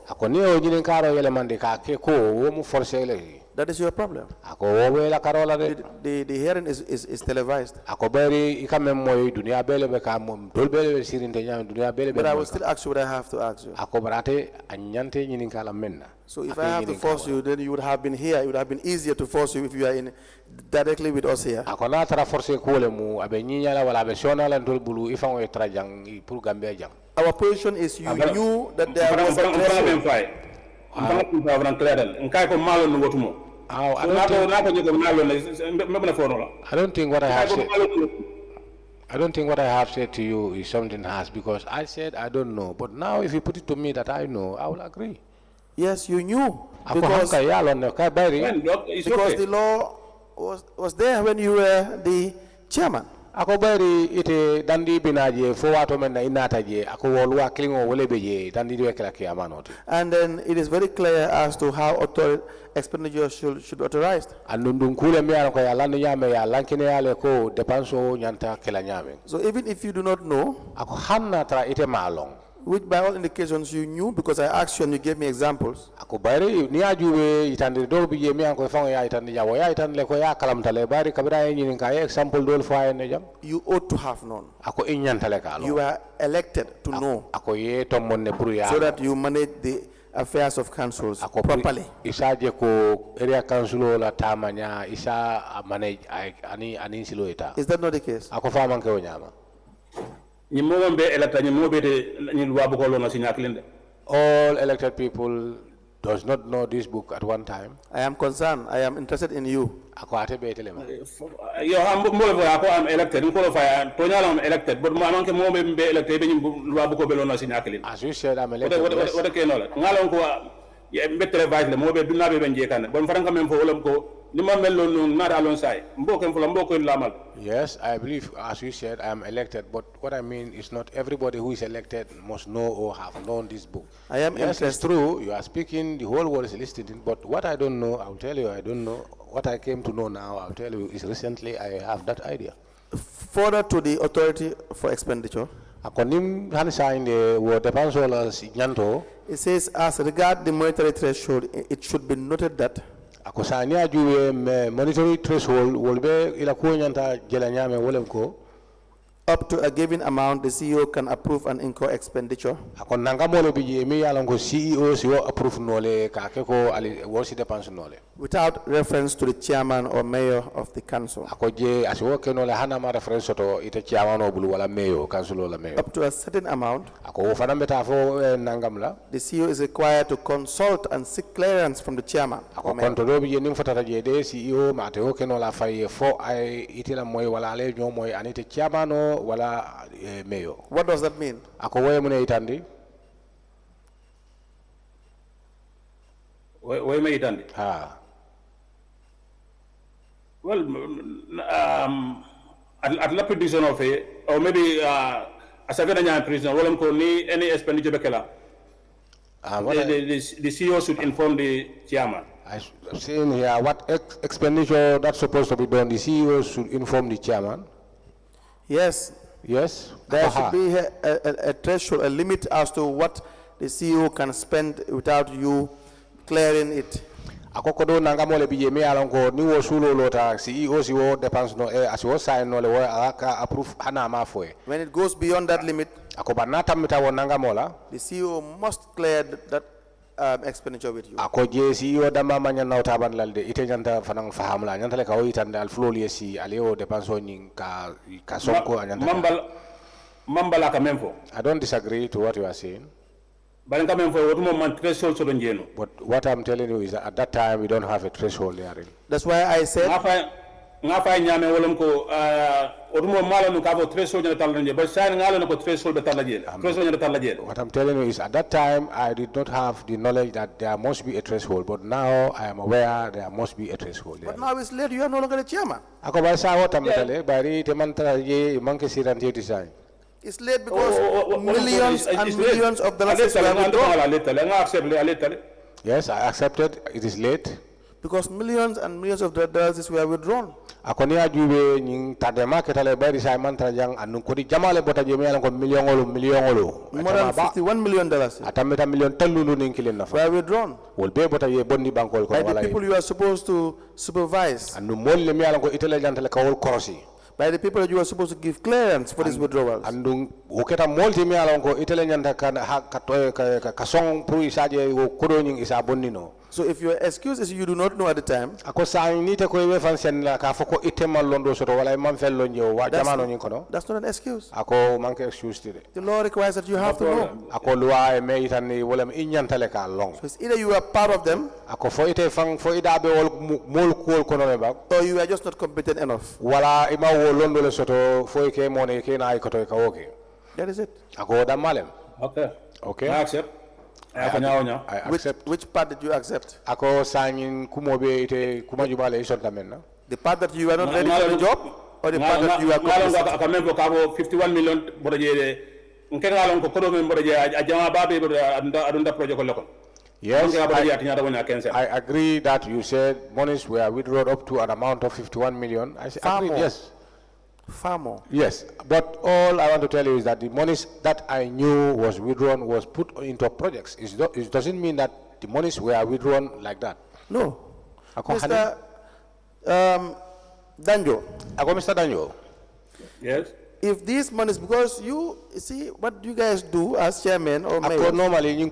that is your problem. The hearing is televised. But I will still ask you what I have to ask you. So if I have to force you, then you would have been here. It would have been easier to force you if you are in directly with us here. Our position is you knew that there was a threshold. I don't think what I have said. I don't think what I have said to you is something harsh, because I said I don't know. But now if you put it to me that I know, I will agree. Yes, you knew. Because The law was there when you were the chairman. Ako bari ite dandi binaje fo wato men na inata je ako wolwa klingo wole beje dandi de kala ke amanoti. And then it is very clear as to how expenditure should be authorized. Andundun kule me ko ya lan nyame ya lankine yale ko depenso nyanta kala nyame. So even if you do not know, Ako hanna tra ite malong, which by all indications you knew, because I asked you and you gave me examples. ako bari ni ajube itande do bije me ko fango ya itande jawo ya itande ko ya kalam tale bari kabira yin ka example dol fo ay ne jam. You ought to have known. Ako inyantale ka lo. You are elected to know, Ako ye to monne pour ya. so that you manage the affairs of councils properly. Isaje ko area council la tamanya isa manage ani silo ita. Is that not the case? Ako faman ke o nyama. All elected people does not know this book at one time. I am concerned. I am interested in you. Ako ate be telema. I'm elected. I'm elected, but I'm elected. As you said, I'm elected. Yes, I believe, as you said, I am elected, but what I mean is not everybody who is elected must know or have known this book. I am yes, interested. it's true, you are speaking, the whole world is listening, but what I don't know, I'll tell you, I don't know. What I came to know now, I'll tell you, is recently I have that idea. Further to the authority for expenditure, it says, as regard the monetary threshold, it should be noted that akosania juwe monetary threshold wolbe ila ko nyanta jela nyame wolem ko up to a given amount the CEO can approve and incur expenditure. Akon nanga molo bije mi yala ko CEO si wo approve nole ka ke ko ali wo si dépense nole Without reference to the chairman or mayor of the council. Akoje asiwo ke nole hana ma reference to ite chairman o bulu wala mayor council wala mayor. Up to a certain amount. Ako fana beta fo nangam la. The CEO is required to consult and seek clearance from the chairman. Ako konto bije nim fotata je de CEO ma te o ke nola fay fo ay itila moy wala ale nyo moy anite chairman o wala mayor. What does that mean? Ako woy mune itandi. Woy me itandi. Ha. Well, at la prediction of it, or maybe as a very prison, any expenditure bekela. The CEO should inform the chairman. I'm saying here what expenditure that's supposed to be done. The CEO should inform the chairman. Yes. Yes. There should be a threshold, a limit as to what the CEO can spend without you clearing it. Akokodo nanga mole bije me alonko ni wo sulo lota CEO si wo dépense no asiwo sign no le wo aka approve hana ma foe. When it goes beyond that limit, akoba nata mita wo nanga mola, the CEO must clear that expenditure with you. Akoje CEO dama manya na utaban lalde ite nyanta fanang faham la nyanta le ka itande al flow li si aleo dépense ni ka sonko anyanta. Mambala ka memfo. I don't disagree to what you are saying. But what I'm telling you is that at that time we don't have a threshold there. That's why I said What I'm telling you is at that time I did not have the knowledge that there must be a threshold, but now I am aware there must be a threshold there. But now it's late, you are no longer the chairman. It's late because millions and millions of dollars were withdrawn. Yes, I accepted it is late. Because millions and millions of dollars were withdrawn. More than $51 million were withdrawn by the people you are supposed to supervise, by the people that you are supposed to give clearance for these withdrawals. So if your excuse is you do not know at the time, ako sa ni te ko be fan sen la ka foko itemal londo soto wala man fel lo nyo wa jamano nyin kono that's not an excuse. ako manke excuse tide The law requires that you have to know. ako loi me itani wala inyantale ka long So it's either you are part of them ako fo ite fan fo ida be wol mol ko kono le ba or you are just not competent enough. wala ima wo londo le soto fo ke mone ke na ay koto ka woke That is it. ako da malem Okay. I accept. I accept. Which part did you accept? ako sanyin kumobe ite kumajubale isonta menna The part that you are not ready for the job, or the part that you are competent? I can remember 51 million bodaje. Nkengalon ko kodo men bodaje ajama babe adunda project ko lokon. Yes, I agree that you said monies were withdrawn up to an amount of 51 million. I agree, yes. Far more. Yes, but all I want to tell you is that the monies that I knew was withdrawn was put into projects. It doesn't mean that the monies were withdrawn like that. No. Mr. Danjo. Mr. Danjo. Yes. If these monies, because you see what you guys do as chairman or mayor. Normally, you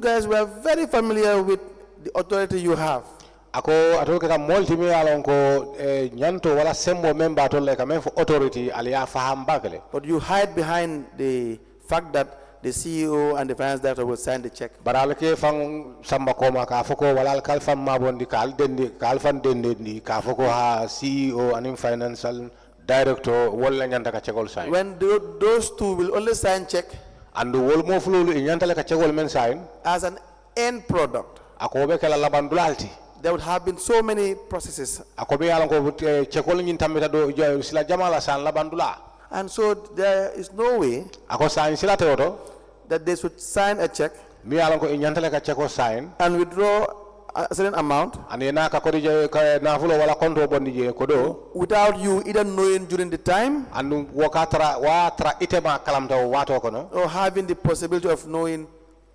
guys were very familiar with the authority you have. Ako atol ka multi-me along ko nyanto wala sembo member atol like a for authority aliya faham bagale. But you hide behind the fact that the CEO and the finance director will sign the check. Baralake fang samba koma ka foko wala kal fam mabondi kal dendi kal fan dendi ka foko ha CEO and financial director wala nyanta ka checkol sign. When those two will only sign check. And wol mo flulu nyanta ka checkol men sign as an end product. Ako be kala labandulalti. There would have been so many processes. And so there is no way that they should sign a check and withdraw a certain amount without you either knowing during the time or having the possibility of knowing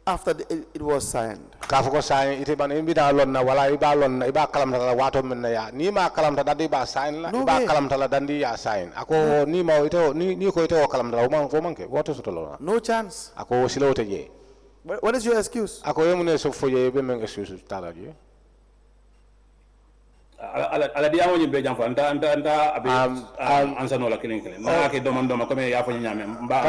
after it was signed. Kafuko sign ite ban imbida lonna wala iba lonna iba kalamta la wato menna ya ni ma kalamta dadi ba sign la iba kalamta la dandi ya sign ako ni ma ite ni ko ite o kalamta la man fo manke wato sotolo no chance ako silote je. What is your excuse? Ako yemune so foye be men excuse tala je. Ala dia mo nyimbe jam fa nda abi ansa no la kilin na ke doma ko me ya fo nyame mba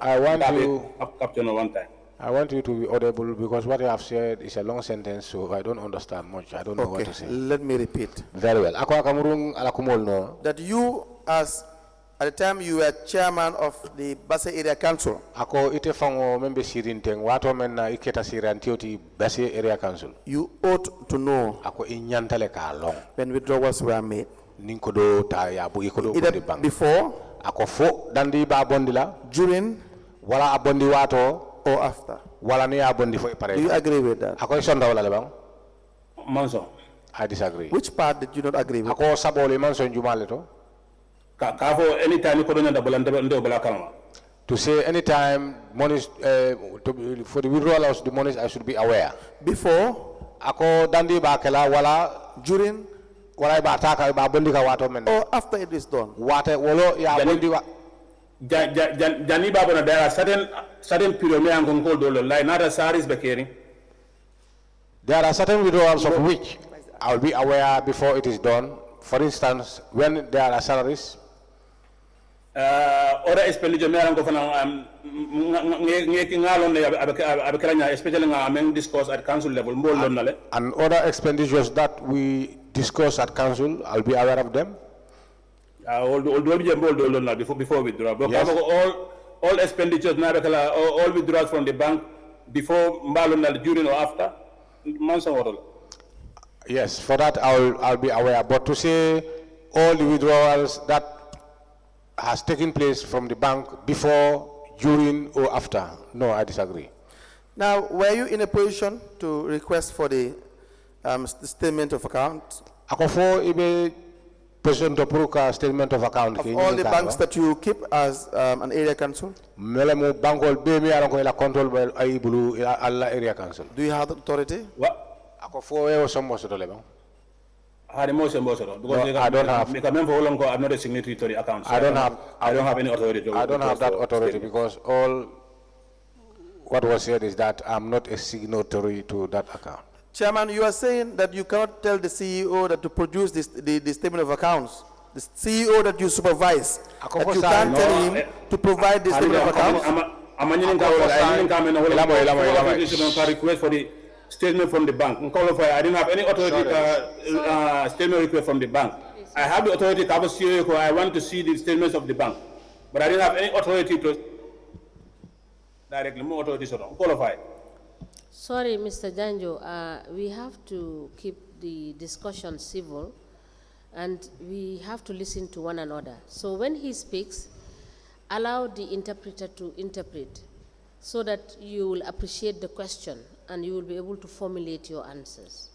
I want you captain one time. I want you to be audible because what you have said is a long sentence, so I don't understand much. I don't know what to say. Let me repeat. Very well. That you, as at the time you were chairman of the Basse Area Council, you ought to know when withdrawals were made. Either before, during, or after. Do you agree with that? I disagree. Which part did you not agree with? To say anytime money for the withdrawal of the monies, I should be aware. Before, during, or after it is done. There are certain there are certain withdrawals of which I will be aware before it is done. For instance, when there are salaries. Other expenditure especially discuss at council level and other expenditures that we discuss at council, I'll be aware of them. Before withdrawal. Yes. All expenditures, all withdrawals from the bank before, during or after. Yes, for that I'll be aware. But to say all the withdrawals that has taken place from the bank before, during, or after, no, I disagree. Now, were you in a position to request for the statement of account? President of statement of account of all the banks that you keep as an area council? Do you have the authority? I don't have. I'm not a signatory to the account. So I don't have any authority. I don't have that authority because all what was said is that I'm not a signatory to that account. Chairman, you are saying that you cannot tell the CEO that to produce the statement of accounts. The CEO that you supervise, that you can't tell him to provide the statement of accounts? I'm a request for the statement from the bank. I didn't have any authority statement request from the bank. I have the authority to have a CEO. I want to see the statements of the bank, but I didn't have any authority to directly. More authority, so qualified. Sorry, Mr. Danjo, we have to keep the discussion civil, and we have to listen to one another. So when he speaks, allow the interpreter to interpret so that you will appreciate the question and you will be able to formulate your answers.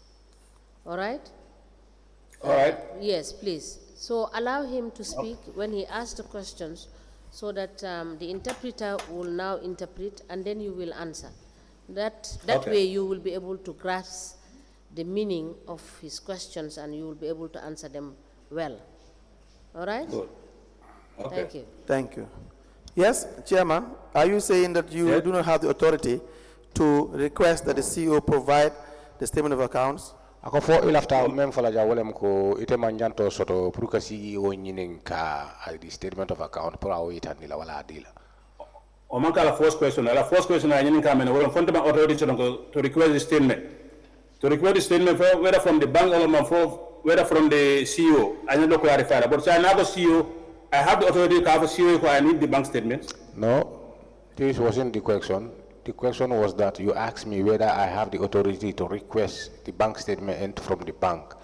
All right? All right. Yes, please. So allow him to speak when he asks the questions so that the interpreter will now interpret and then you will answer. That way you will be able to grasp the meaning of his questions and you will be able to answer them well. All right? Good. Okay. Thank you. Thank you. Yes, Chairman, are you saying that you do not have the authority to request that the CEO provide the statement of accounts? Ako fo ilafta mem fala ja wolem ko ite manjanto soto pour que CEO nyinin ka the statement of account pour awo itandila wala adila. O man kala first question. La first question I nyinin ka men wolem fonte ma authority to request the statement. To request the statement whether from the bank or whether from the CEO. I need to clarify that. But I have a CEO. I have the authority to have a CEO. I need the bank statements. No, this wasn't the question. The question was that you asked me whether I have the authority to request the bank statement from the bank.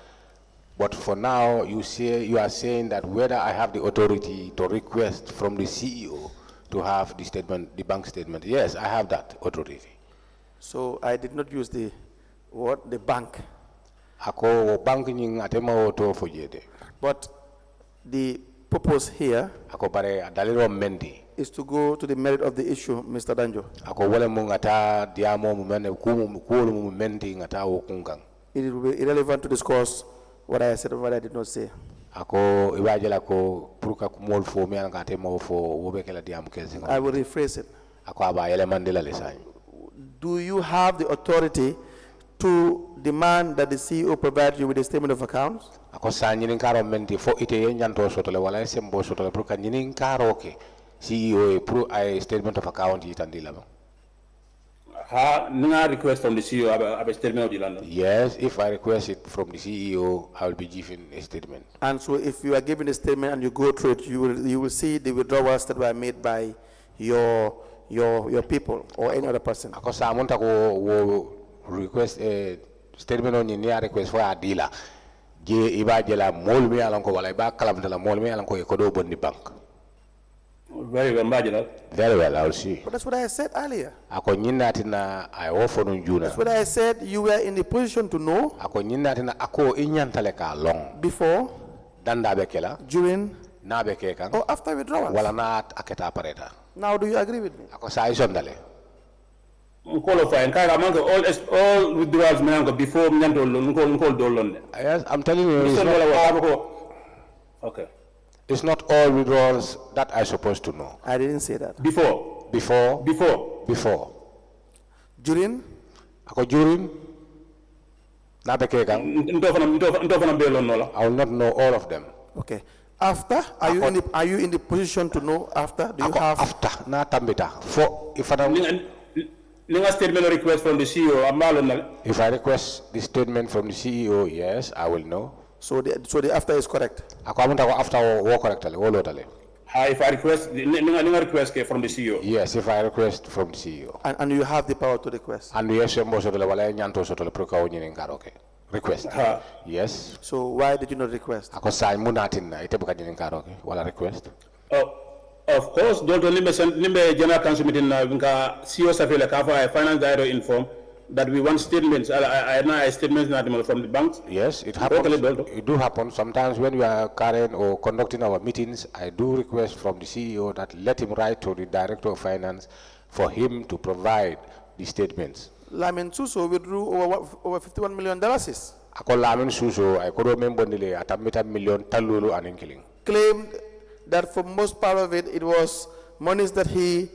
But for now, you are saying that whether I have the authority to request from the CEO to have the statement, the bank statement. Yes, I have that authority. So I did not use the word the bank. Ako bank nying atema auto fojede. But the purpose here ako bare adaliro mendi is to go to the merit of the issue, Mr. Danjo. Ako wala mo ngata diamo mo mene kuulu mo mendi ngata o kungang. It will be irrelevant to discuss what I said or what I did not say. Ako ibajela ko puruka kumol fo mi ngate mo fo wobekela diamo kezi. I will rephrase it. Ako aba ele mandela lesani. Do you have the authority to demand that the CEO provide you with a statement of accounts? Ako sa nyinin karo menti fo ite yenjanto sotole wala sembo sotole puruka nyinin karo ke CEO pro a statement of account yitandila ba. No request from the CEO a statement of the land. Yes, if I request it from the CEO, I will be given a statement. And so if you are given a statement and you go through it, you will see the withdrawals that were made by your people or any other person. Ako sa amonta ko request a statement on your request for a dealer. Je iba jela mol mi alan ko wala iba kalamta la mol mi alan ko e kodo bonni bank. Very well, very well, I'll see. But that's what I said earlier. Ako nyinatina I offer no juna. That's what I said. You were in the position to know. Ako nyinatina ako inyantale ka long. Before. Danda bekela. During. Na bekeka. Or after withdrawal. Wala na aketa pareta. Now, do you agree with me? Ako sa isondale. Qualifying. All withdrawals before yes, I'm telling you. Okay. It's not all withdrawals that I'm supposed to know. I didn't say that. Before. During. Ako during. Na bekeka. I will not know all of them. Okay. After, are you in the position to know after? Do you have after na tambita for if I statement or request from the CEO? If I request the statement from the CEO, yes, I will know. So the after is correct. Ako after wo correctly, wo lotale. If I request from the CEO. Yes, if I request from the CEO. And you have the power to request. And yes, mbo sotole wala nyanto sotole proka wonyine ngaroke. Request. Yes. So why did you not request? Ako sa munatin na ite buka nyine ngaroke wala request. Of course, don't limbe general council meeting na vinka CEO safele kafa finance director inform that we want statements. I know statements from the banks. Yes, it happens. It do happen sometimes when we are carrying or conducting our meetings. I do request from the CEO that let him write to the director of finance for him to provide the statements. Lamin Suso withdrew over $51 million. Ako Lamin Suso, I could remember nile atamita million talulu aninkilling. Claimed that for most part of it, it was monies that he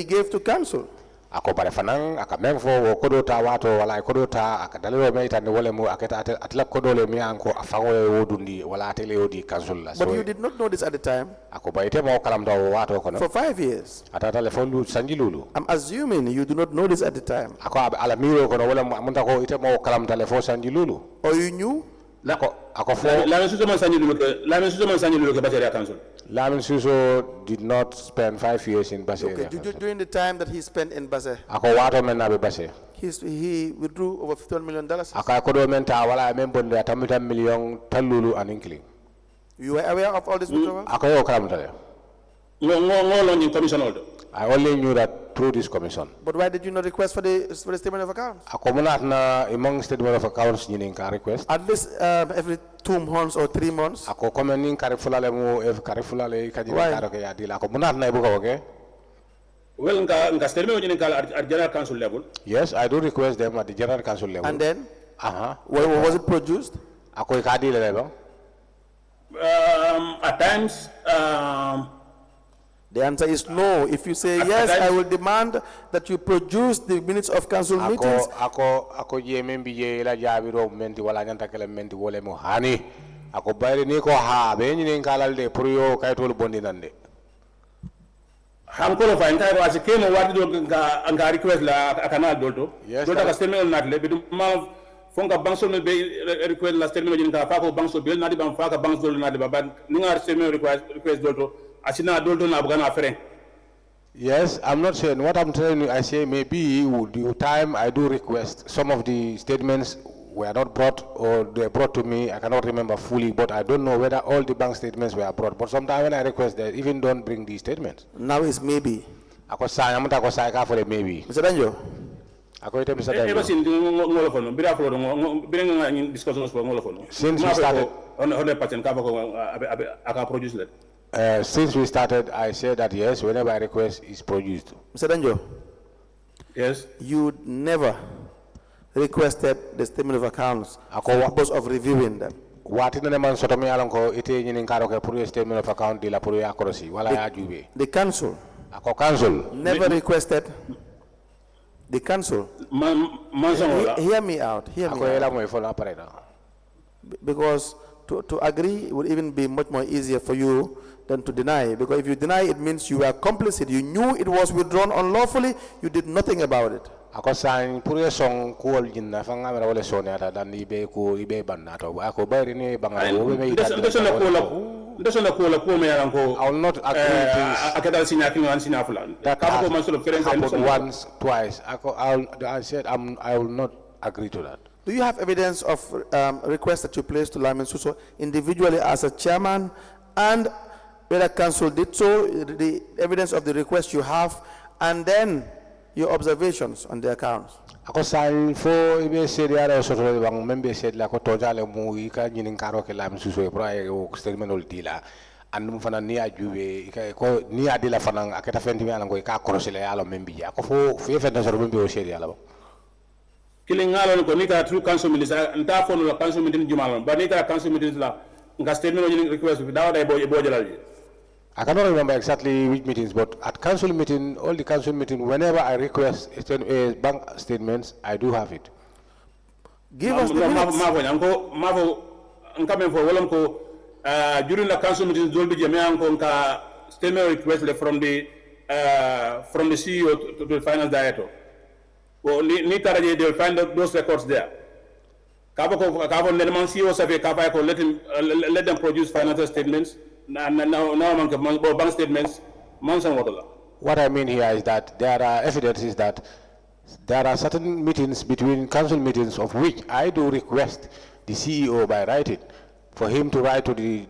gave to council. ako bare fanan aka même fo wo kodo ta wato wala kodo ta aka dalilo me tan wala mo akata atla kodo le mi anko afango wodundi wala tele wodi council la. But you did not know this at the time. Ako bayte mo kalam do wato kono. For 5 years. Ata telefonu sanji lulu. I'm assuming you do not know this at the time. Ako ala miro kono wala munta ko ite mo kalam telefon sanji lulu. Or you knew? Ako fo La Suso man sanji lulu ke Baseria council. Lamin Suso did not spend 5 years in Basse. Okay, during the time that he spent in Basse, Ako wato men nabe Basse. he withdrew over $51 million. Aka kodo men ta wala men bonde atamita million talulu aninkling. You were aware of all this withdrawal? Ako yo kalam tale. No commission holder. I only knew that through this commission. But why did you not request for the statement of accounts? Ako munat na imong statement of accounts nyinin ka request. At least every 2 months or 3 months. Ako commenting karifulale mo if karifulale kaji karo ke adila. Ako munat na ibuka okay? Well, nga statement at general council level. Yes, I do request them at the general council level. And then? Well, was it produced? Ako ikadi level. At times, the answer is no. If you say yes, I will demand that you produce the minutes of council meetings. Ako je membi je la jabiro menti wala nyanta kala menti wole mo hani. Ako bayre ni ko ha be nyini kalal de pour yo kaytol bondi nande. Ham ko fa ntai wa se kemo wadi do nga request la kanal dolto. Yes. Dolto ka statement nat le bidu ma fonga bangsol me be request la statement nyini ka fa ko bangsol be nadi bam fa ka bangsol nadi ba ni nga statement request dolto. Yes, I'm not saying what I'm telling you. I say maybe the time I do request, some of the statements were not brought or they brought to me. I cannot remember fully, but I don't know whether all the bank statements were brought. But sometimes when I request, they even don't bring the statements. Now it's maybe. Ako say ka for the maybe. Mr. Danjo. Ako ite Mr. Danjo. Since we started, 100% ka produce it. Since we started, I said that yes, whenever I request, is produced. Mr. Danjo. Yes. You never requested the statement of accounts for the purpose of reviewing them. The council. Never requested. The council. Hear me out. Hear me out. Because to agree would even be much more easier for you than to deny. Because if you deny, it means you were complicit. You knew it was withdrawn unlawfully. You did nothing about it. Ako sang pure song kuol jinna fanga mera wala sone ata dan ibe ku ibe bannato ako bayri ni banga wo be ita ndesona ko me yaranko I will not agree this akada sinya kin wan sinya fulan that ka ko man solo happened once twice I said I will not agree to that. Do you have evidence of requests that you placed to Lamin Suso individually as a chairman, and whether council did so, the evidence of the request you have, and then your observations on the accounts? Ako sang fo ibe seriara soto bang membe sed la ko tojale mu ika nyinin karo ke Lamin Suso e pra o statement ol dila andum fana ni ajube ko ni adila fana akata fendi mi alango ka korosele ala membi ya ko fo fenda soto membe o seriala ba killing alon ko ni ka through council meetings nta fo no council meeting jumal ba ni ka council meetings la nga statement ni request bi dawa day bo jalal. I cannot remember exactly which meetings, but at council meeting, all the council meeting, whenever I request bank statements, I do have it. Give us the minutes. During the council meeting, statement request from the CEO to the finance director. Well, they'll find those records there. Let them produce financial statements. Bank statements. What I mean here is that there are evidences that there are certain meetings between council meetings of which I do request the CEO by writing for him to write to the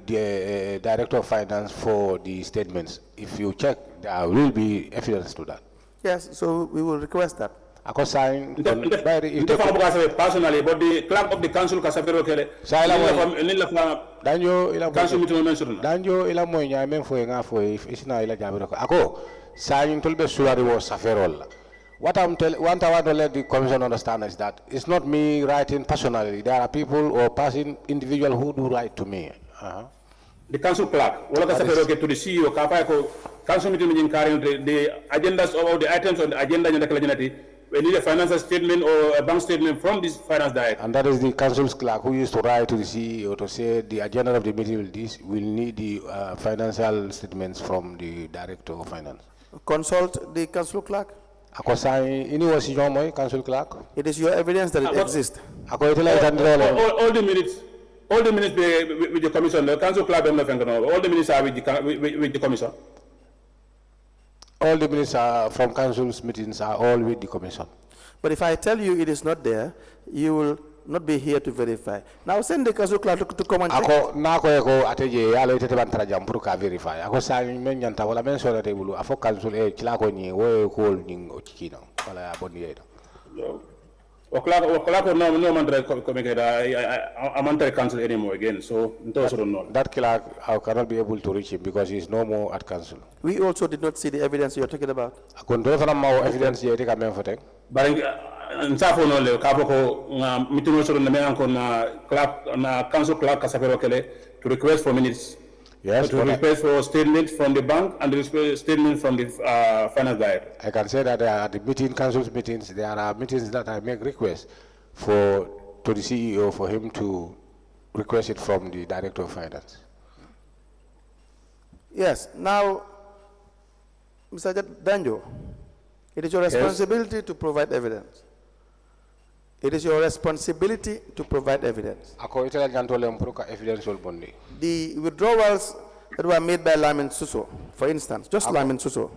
director of finance for the statements. If you check, there will be evidence to that. Yes, so we will request that. Personally, but the clerk of the council Danjo ila mo nya men fo nga fo isina ila jabiro ko ako saying tolbe sulari wo saferol. What I want to let the commission understand is that it's not me writing personally. There are people or individual who do write to me. The council clerk, to the CEO, council meeting carrying the agendas or the items on the agenda in the we need a financial statement or a bank statement from this finance director. And that is the council's clerk who used to write to the CEO to say the agenda of the meeting will need the financial statements from the director of finance. Consult the council clerk. Council clerk. It is your evidence that it exists. All the minutes with the commission. The council clerk don't know. All the minutes are with the commission. All the minutes from council's meetings are all with the commission. But if I tell you it is not there, you will not be here to verify. Now send the council clerk to come and check. Verify. Ako sa men nyanta wala men so rete bulu afo council e kila ko ni wo ko ning o chikino wala aboni yedo. O clerk no man communicate. I'm not council anymore again, so that clerk I cannot be able to reach him because he is no more at council. We also did not see the evidence you are talking about. Akon fana ma evidence ye ka men fotek. But nsafo no le ka boko meeting so na me ankon na clerk na council clerk kasafero kele to request for minutes. Yes, to request for statement from the bank and the statement from the finance director. I can say that there are the council's meetings, there are meetings that I make requests to the CEO for him to request it from the director of finance. Yes, now, Mr. Danjo, it is your responsibility to provide evidence. It is your responsibility to provide evidence. The withdrawals that were made by Lamin Suso, for instance, just Lamin Suso,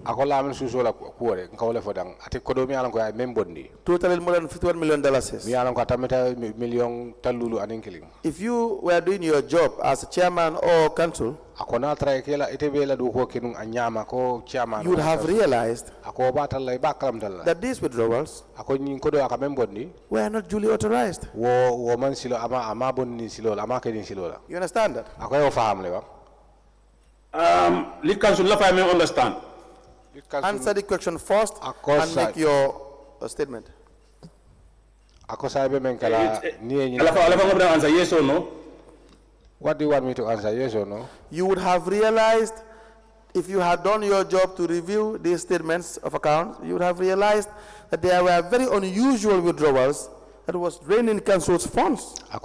totaling more than $51 million. If you were doing your job as a chairman or council, you would have realized that these withdrawals were not duly authorized. You understand that? Lead council, if I may understand. Answer the question first and make your statement. Answer yes or no? What do you want me to answer, yes or no? You would have realized, if you had done your job to review these statements of accounts, you would have realized that there were very unusual withdrawals that was draining council's funds. Do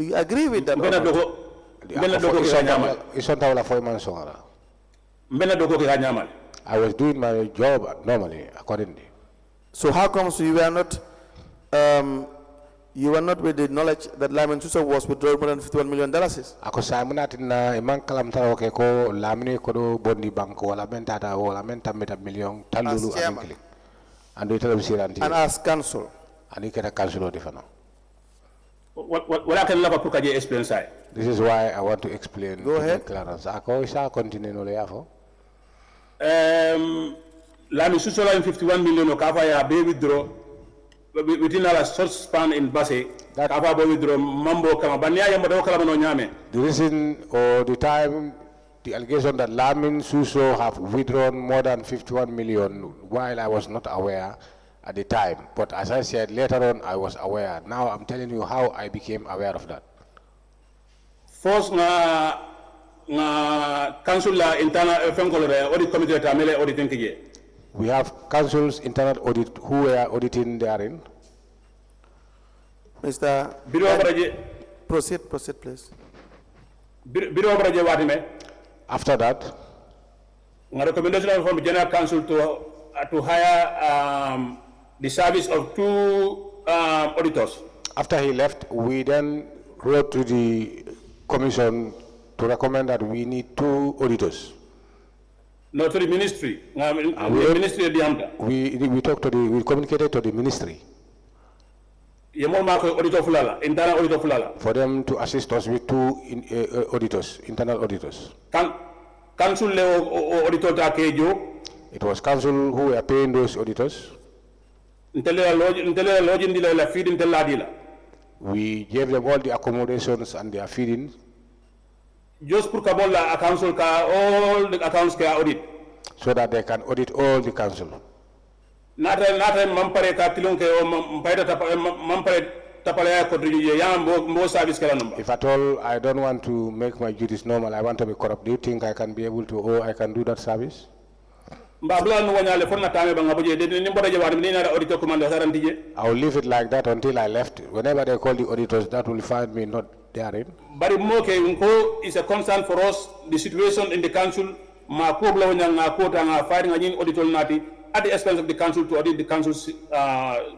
you agree with that? I was doing my job normally, accordingly. So how comes you were not with the knowledge that Lamin Suso was withdrawing more than $51 million? And as council. This is why I want to explain. Go ahead. Lamin Suso in 51 million of Kafaya be withdraw within our short span in Basse. That Kafaya withdraw Mambo Kamabania Yamadoka Nyame. The reason or the time, the allegation that Lamin Suso have withdrawn more than 51 million while I was not aware at the time. But as I said, later on I was aware. Now I'm telling you how I became aware of that. First, council internal audit committee tamele auditing kije. We have council's internal audit who were auditing therein. Mr. Proceed, please. After that, recommendation from the General Council to hire the service of 2 auditors. After he left, we then wrote to the commission to recommend that we need 2 auditors. No, to the ministry. Ministry of the we communicated to the ministry. Internal auditor fulala. For them to assist us with 2 auditors, internal auditors. Council auditor takejo. It was council who were paying those auditors. We gave them all the accommodations and their feeding. Just pour kabola council ka all the accounts ka audit. So that they can audit all the council. Nata mampare ka tilon ke mampare If at all I don't want to make my duties normal, I want to be corrupt, do you think I can be able to, or I can do that service? I will leave it like that until I left. Whenever they call the auditors, that will find me not therein. But is a concern for us, the situation in the council, fighting at the expense of the council to audit the council's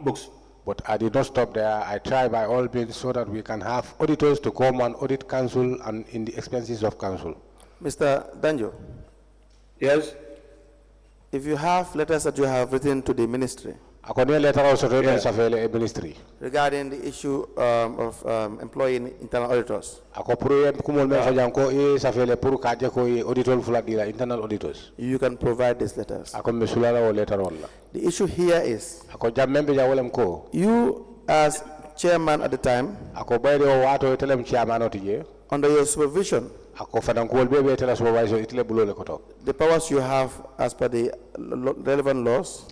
books. But I did not stop there. I try by all means so that we can have auditors to come and audit council and in the expenses of council. Mr. Danjo. Yes. If you have letters that you have written to the ministry Ministry regarding the issue of employing internal auditors, internal auditors. you can provide these letters. The issue here is, you as chairman at the time, under your supervision, the powers you have as per the relevant laws,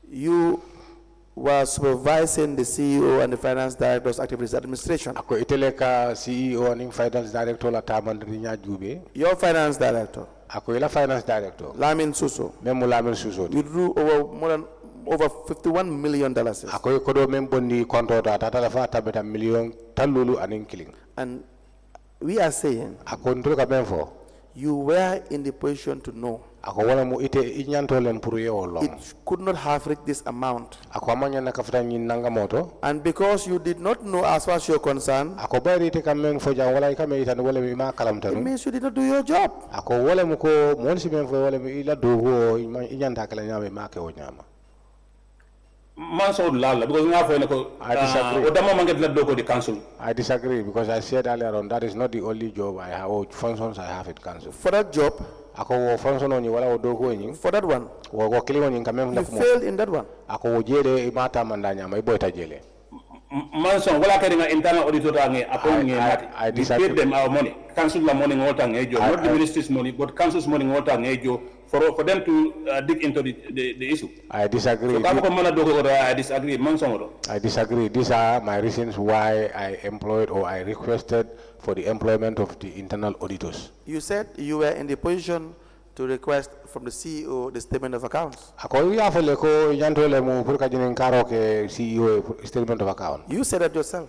you were supervising the CEO and the finance director's activities administration. Your finance director, Lamin Suso, withdrew over $51 million. And we are saying you were in the position to know it could not have reached this amount. And because you did not know as far as you're concerned, it means you did not do your job. I disagree because I said earlier on that is not the only job I have or functions I have in council. For that job, for that one, you failed in that one. Manson, wala kaya internal auditor I disagree. We paid them our money. Council money not the ministry's money, but council's money for them to dig into the issue. I disagree. I disagree. I disagree. These are my reasons why I employed or I requested for the employment of the internal auditors. You said you were in the position to request from the CEO the statement of accounts. Statement of account. You said that yourself.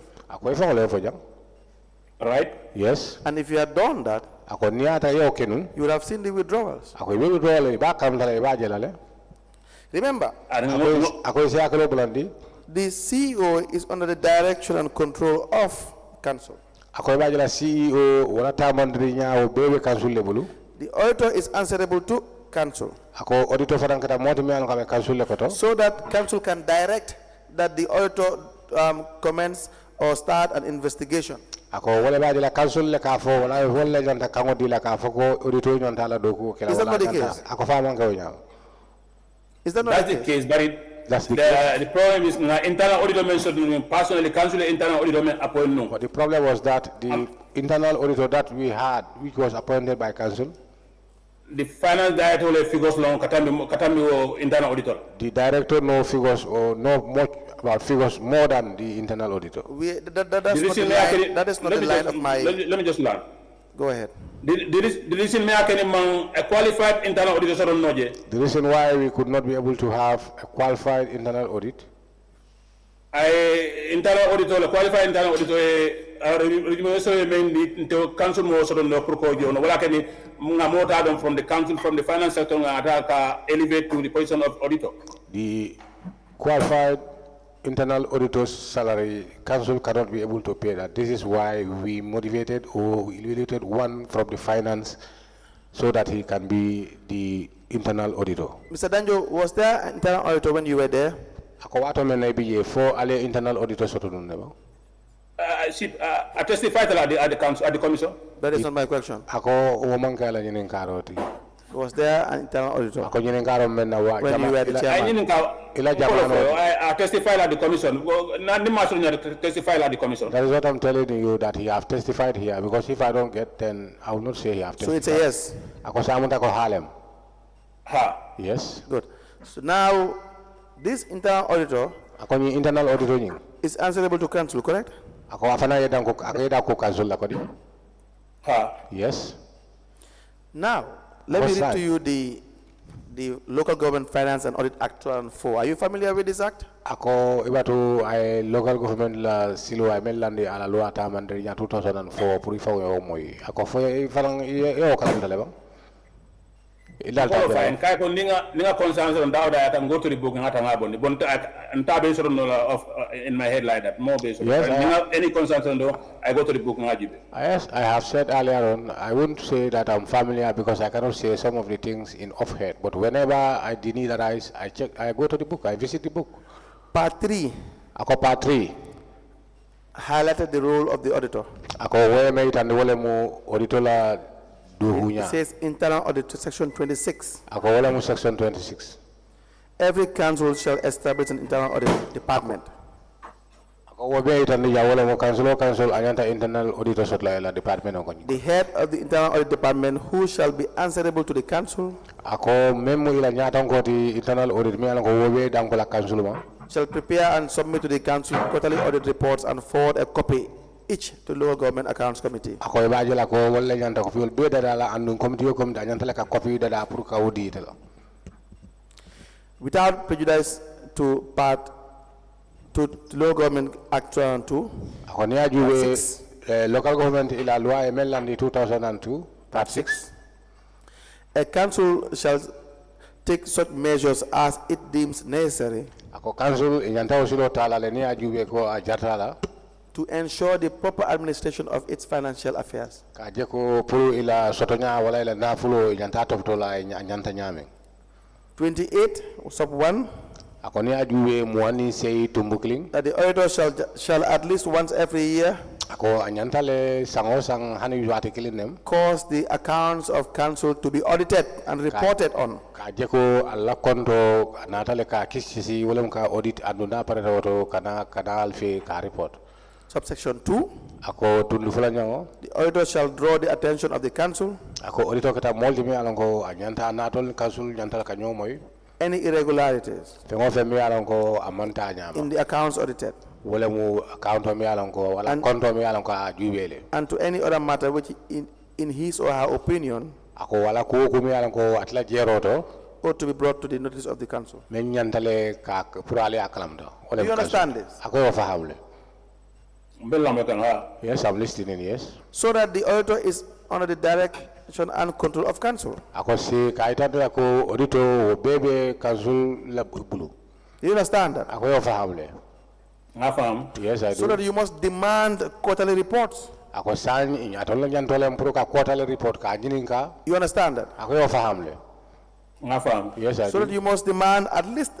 Right? Yes. And if you had done that, you would have seen the withdrawals. Remember, the CEO is under the direction and control of council. The auditor is answerable to council, so that council can direct that the auditor commence or start an investigation. Is that not the case? Is that not That's the case, but the problem is internal auditor mentioned personally, council internal auditor appointed no. But the problem was that the internal auditor that we had, which was appointed by council, the finance director figures long Katami internal auditor. The director no figures or no much about figures more than the internal auditor. That is not the line of my. Let me just learn. Go ahead. The reason me a qualified internal auditor don't know. The reason why we could not be able to have a qualified internal audit. Internal auditor, a qualified internal auditor, council more so no procojo. No, what can from the council, from the finance sector, elevate to the position of auditor. The qualified internal auditor's salary, council cannot be able to pay that. This is why we motivated or we elevated one from the finance so that he can be the internal auditor. Mr. Danjo, was there an internal auditor when you were there? Internal auditors. I testified at the council, at the commission. That is not my question. Was there an internal auditor when you were the chairman? I testified at the commission. Testified at the commission. That is what I'm telling you, that he have testified here, because if I don't get, then I will not say he have testified. So it's a yes? Ha. Yes. Good. So now, this internal auditor ako ni internal auditor nying is answerable to council, correct? ako afana yedan ko akeda ko council la ko di yes. Now, let me What's read that? to you the Local Government Finance and Audit Act 2004. Are you familiar with this act? ako ibatu ay local government la silo ay melandi ala loi ta man 2004 pour ifa yo moy ako fo falang yo kala dale ba ilal ta fine kay ko ninga concerns on dawda ta go to the book ngata ngabon bon ta be so no of in my head like that more based Yes, any concerns on do I go to the book ngajibe. Yes, I have said earlier on, I wouldn't say that I'm familiar because I cannot say some of the things in off-head. But whenever the need arise, I check, I go to the book, I visit the book. Part 3 Ako part 3. highlighted the role of the auditor. Ako weme itande wole mu auditor la It duhunya. says internal audit section 26. Ako wole mu section 26. Every council shall establish an internal audit department. Ako weme itande ya wole mu council anyanta internal auditor sotla la department on. The head of the internal audit department, who shall be answerable to the council, Ako memo ila nyata ngoti internal audit mi ala ko wobe danko la council ma. shall prepare and submit to the council quarterly audit reports and forward a copy each to local government accounts committee. Ako ibaje la ko wala nyanta ko fiol be dada la andun committee ko committee anyanta la ka copy dada pour ka audit la. Without prejudice to local government act 2002, Ako ni ajube local government ila loi melandi 2002 part 6. a council shall take such measures as it deems necessary Ako council inyanta osilo tala le ni ajube ko ajartala to ensure the proper administration of its financial affairs. ka je ko pour ila sotonya wala ila nafulo inyanta topto la inyanta nyame. 28 sub 1, Ako ni ajube muani sei tumbukling. that the auditor shall at least once every year Ako anyanta le sango sang hani yuate kilinem. cause the accounts of council to be audited and reported on. Ka je ko alla konto natale ka kisisi wala ka audit anduna pare woto kana alfi ka report. Subsection 2, Ako tundu fula nyango. the auditor shall draw the attention of the council Ako auditor kata moldi mi alongo anyanta natol council nyanta ka nyomoy. any irregularities Tengo fe mi alongo amanta nyama. in the accounts audited Wala mu account mi alongo wala konto mi alongo ajubele. and to any other matter which in his or her opinion Ako wala ko mi alongo atla jeroto ought to be brought to the notice of the council. men nyantale ka purale akalamdo. Do you understand this? Ako yo fahamle. Yes, I'm listening, yes. So that the auditor is under the direction and control of council. Ako si kaitande ako auditor bebe council la bulu. Do you understand that? Ako yo fahamle. Yes, I do. So that you must demand quarterly reports. Ako san atola nyantole mpuru ka quarterly report ka jininka. You understand that? Ako yo fahamle. Yes, I So do. that you must demand at least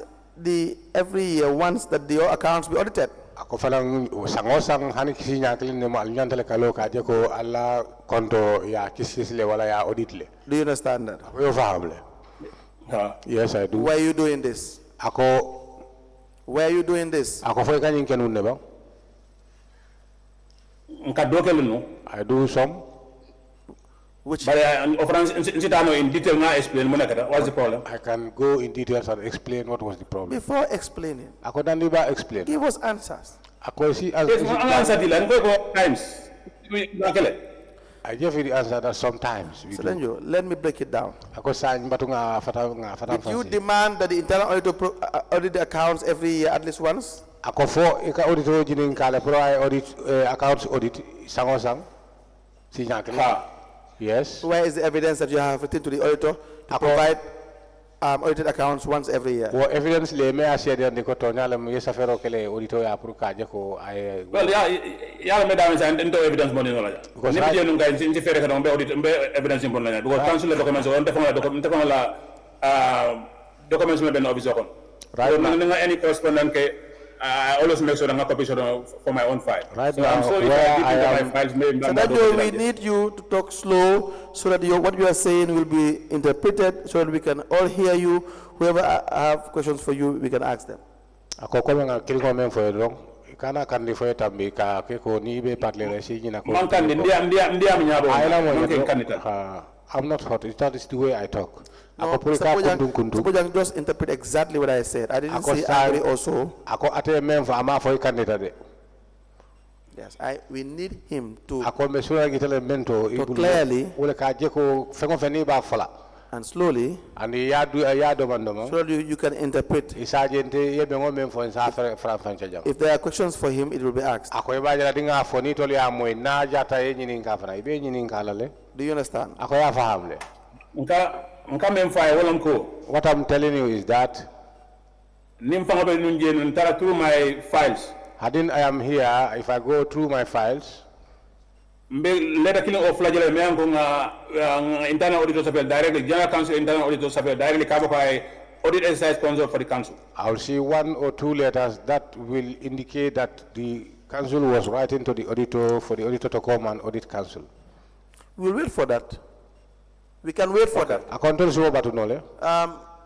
every year once that your accounts be audited. Ako falang sangosang hani kisi nyakilin ne mal nyantale kalo ka je ko alla konto ya kisile wala ya audit le. Do you understand that? Ako yo fahamle. Yes, I do. Why are you doing this? Ako Why are you doing this? ako foy kanyin kenun ne ba? I do some. Which But in detail now explain what's the problem. I can go in details and explain what was the problem. before explaining, Ako dandi ba explain. give us answers. Ako si Times. I give you the answer that sometimes we So do. Danjo, let me break it down. Ako sa batu nga fata Did you demand that the internal auditor audit the accounts every year at least once? Ako fo ika auditor jinin kala pro I audit accounts audit sangosang si nyakila. Yes. Where is the evidence that you have written to the auditor to provide audited accounts once every year? Wo evidence le me asiade ndi ko to nyala mu yesa fero kele auditor ya pour ka je ko ay. Well, yeah, madam, and evidence money no laja. Because if you don't get into fair can be audit evidence in bonla. Because council documents on the documents may be no office. Right. No any correspondent I always make sure I have copies for my own file. Right so now, I'm sorry where if I give I you my files. Maybe So that we need you to talk slow so that what you are saying will be interpreted so that we can all hear you. Whoever have questions for you, we can ask them. Ako ko nga kilingo men fo dong. Kana kandi fo tambi ka ke ko ni be parler si nyina ko. Man kan ndiam nyabo. I am Man kan I'm not hot. That is the way I talk. No, ako puri ka kundung kundung Sapojang just interpret exactly what I said. I didn't say angry also. ako ate mem fa ama fo kandida de Yes, we need him to ako me sura gitele mento clearly wala ka je ko fengo feni ba fala and slowly and ya do mandoma so that you can interpret. isa jente yebe ngo mem fo sa franca jam If there are questions for him, it will be asked. ako e ba jara dinga fo ni toli amoy na jata e nyini ka fana be nyini ka lale Do you understand? ako ya fahamle nka mem fa wala ko what I'm telling you is that nim fa ngabe nun je nun tara through my files hadin I am here if I go through my files mbe letter killing of flagella me anko nga internal auditor s'appelle directly general counsel internal auditor s'appelle directly kabo kai audit exercise counsel for the council. I will see 1 or 2 letters that will indicate that the council was writing to the auditor for the auditor to come and audit council. We'll wait for that. We can wait for that. I control so batu nole.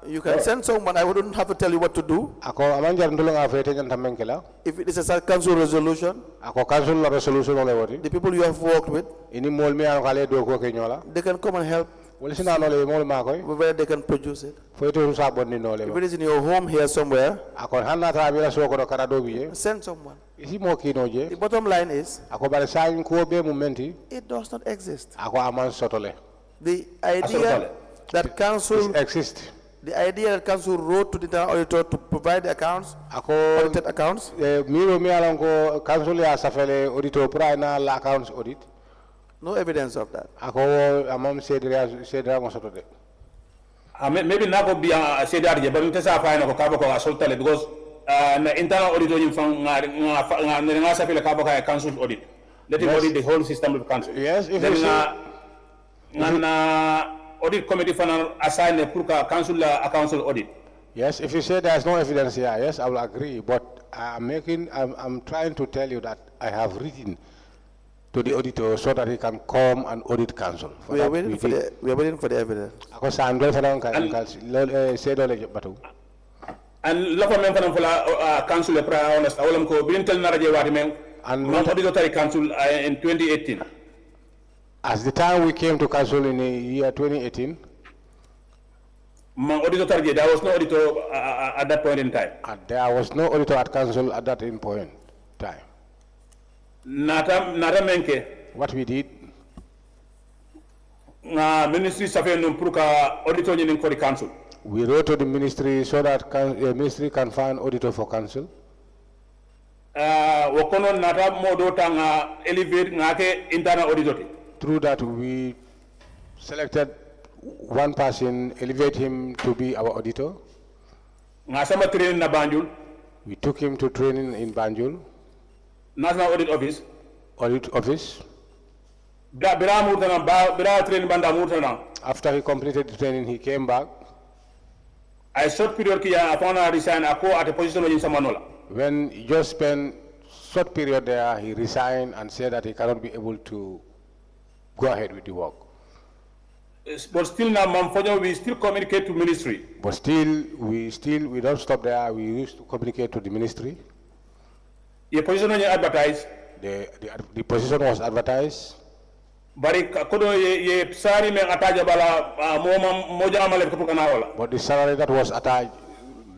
You can send someone. I wouldn't have to tell you what to do. Ako amanjar ndulong afete nyanta menkela. If it is a council resolution, Ako council la resolution ole wori. the people you have worked with, Ini mol mi an kale do ko ke nyola. they can come and help. Wala sina nole mol ma koy. Whether they can produce it. Fo ito sa bonni nole. If it is in your home here somewhere, Ako hanna ta bila so ko do kara do biye. send someone. Isi mo kino je. The bottom line is, Ako bare sa ko be momenti. it does not exist. Ako aman sotole. The idea that council, Exist. the idea that council wrote to the internal auditor to provide the accounts, Ako audited accounts, miro mi alon ko council ya safele auditor pra na la accounts audit. no evidence of that. Ako amam sedra mo soto de. Maybe na ko be say that je but ntesa fa na ko kabo ko asoltale because na internal auditor yin fang nga sa fele kabo kai council audit. Let him audit the whole system of the council. Yes, if then you na audit committee final assign pour council council audit. yes, if you say there's no evidence here, yes, I will agree. But I'm trying to tell you that I have written to the auditor so that he can come and audit council. We are waiting for the evidence. Ako sa andol fa kan say dole batu. And lafa men fanan fula council e pra honest awalam ko bintel na raje wati men And man auditory council in 2018. As the time we came to council in the year 2018, Man auditor je there was no auditor at that point in time. there was no auditor at council at that point time. Nata menke What we did, na ministry safe no pour ka auditor ni ko di council. we wrote to the ministry so that the ministry can find auditor for council. Wakono nata modo tanga elevate ngake internal auditor. Through that, we selected one person, elevate him to be our auditor. Ngasama training na Banjul, We took him to training in Banjul, National Audit Office. audit office. Bira murtana bira training banda murtana. After he completed the training, he came back. I short period kiya apona resign ako at a position in Samanola. When he just spent short period there, he resigned and said that he cannot be able to go ahead with the work. But still now, we still communicate to ministry. But still, we don't stop there. We used to communicate to the ministry. Your position on your advertise. The position was advertised. Bari kodo ye sari me ataja bala moja amale kupukana wala. But the salary that was attached,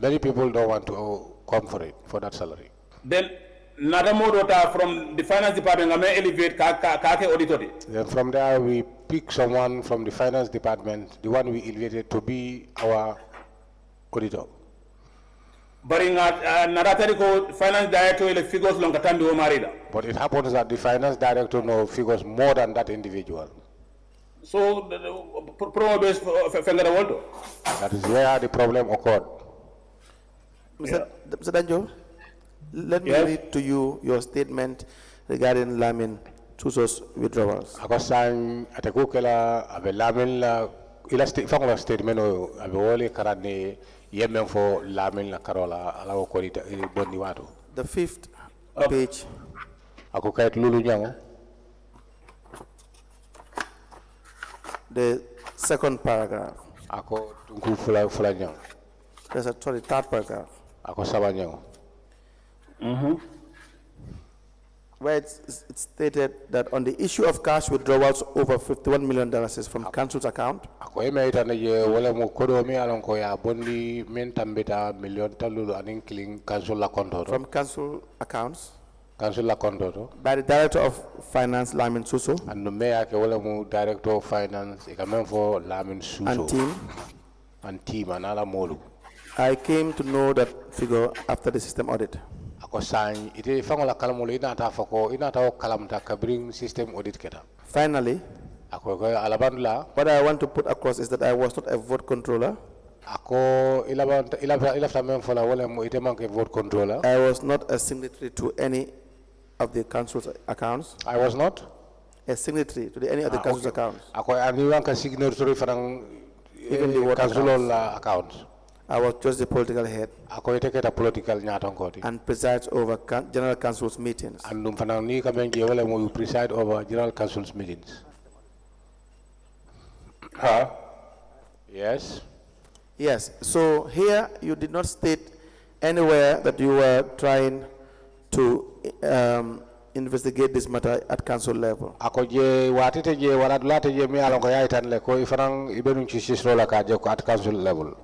many people don't want to come for it, for that salary. Then Nadamodota from the finance department may elevate kake auditor. Then from there, we pick someone from the finance department, the one we elevated to be our auditor. Bari naratari ko finance director ile figures long katambi o marida. But it happens that the finance director knows figures more than that individual. So promo-based fengara volto. That is where the problem occurred. Mr. Danjo, let me read to you your statement regarding Lamin Tuso's withdrawals. Ako sang ataku kela abe Lamin la ila fangula statement o abe wole karane yemen fo Lamin la karola ala ko ita bonni wato. The 5th page. Ako kayit lulu nyango. The 2nd paragraph. Ako tunku fula nyango. There's a 3rd paragraph. Ako saba nyango. where it's stated that on the issue of cash withdrawals over $51 million is from council's account. Ako eme itane je wala mo kodo mi alon ko ya bondi men tambita million talulu anin killing council la konto From council accounts council la konto by the Director of Finance, Lamin Suso, and me ke wala mo director of finance e kamen fo Lamin Suso and team. and team anala molu I came to know that figure after the system audit. ako sign ite fangola kalamolo ina ta fako ina ta kalamta kabring system audit keta Finally, ako ko alabandla what I want to put across is that I was not a vote controller. ako ilafta men fola wala mo ite manke vote controller. I was not a signatory to any of the council's accounts. I was not A signatory to any of the council's accounts. ako ani wanka signatory farang Even the water council accounts. I was just the political head Ako ite keta political nyaton koti. and presides over general council's meetings. Andum fanang ni kamen je wala mo you preside over general council's meetings. Yes. Yes, so here you did not state anywhere that you were trying to investigate this matter at council level. Ako je watite je wala dulate je mi alon ko yaitan le ko ifanang ibenu ci sisrola ka je ko at council level.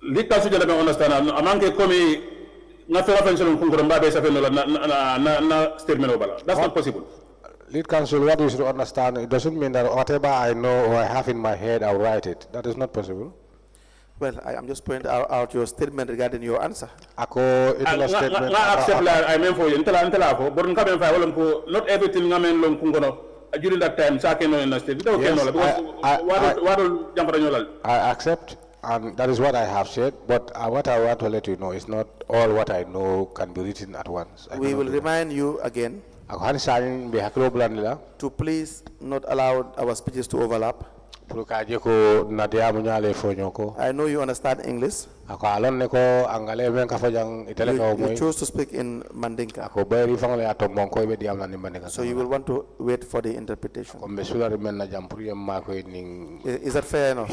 Lead council jala me understand amanke komi na fera fenselon kunkoro mbabe sa fenolo na statement obala. That's not possible. Lead council, what you should understand, it doesn't mean that whatever I know or I have in my head, I'll write it. That is not possible. Well, I am just pointing out your statement regarding your answer. Ako itula statement. I accept that I mean for you. Intela ko. But nkabe mfa wala ko not everything ngamen long kungono during that time. Sa keno in the state. Yes, I accept, and that is what I have said. But what I want to let you know is not all what I know can be written at once. We will remind you again to please not allow our speeches to overlap. I know you understand English. You choose to speak in Mandinka. So you will want to wait for the interpretation. Is that fair enough?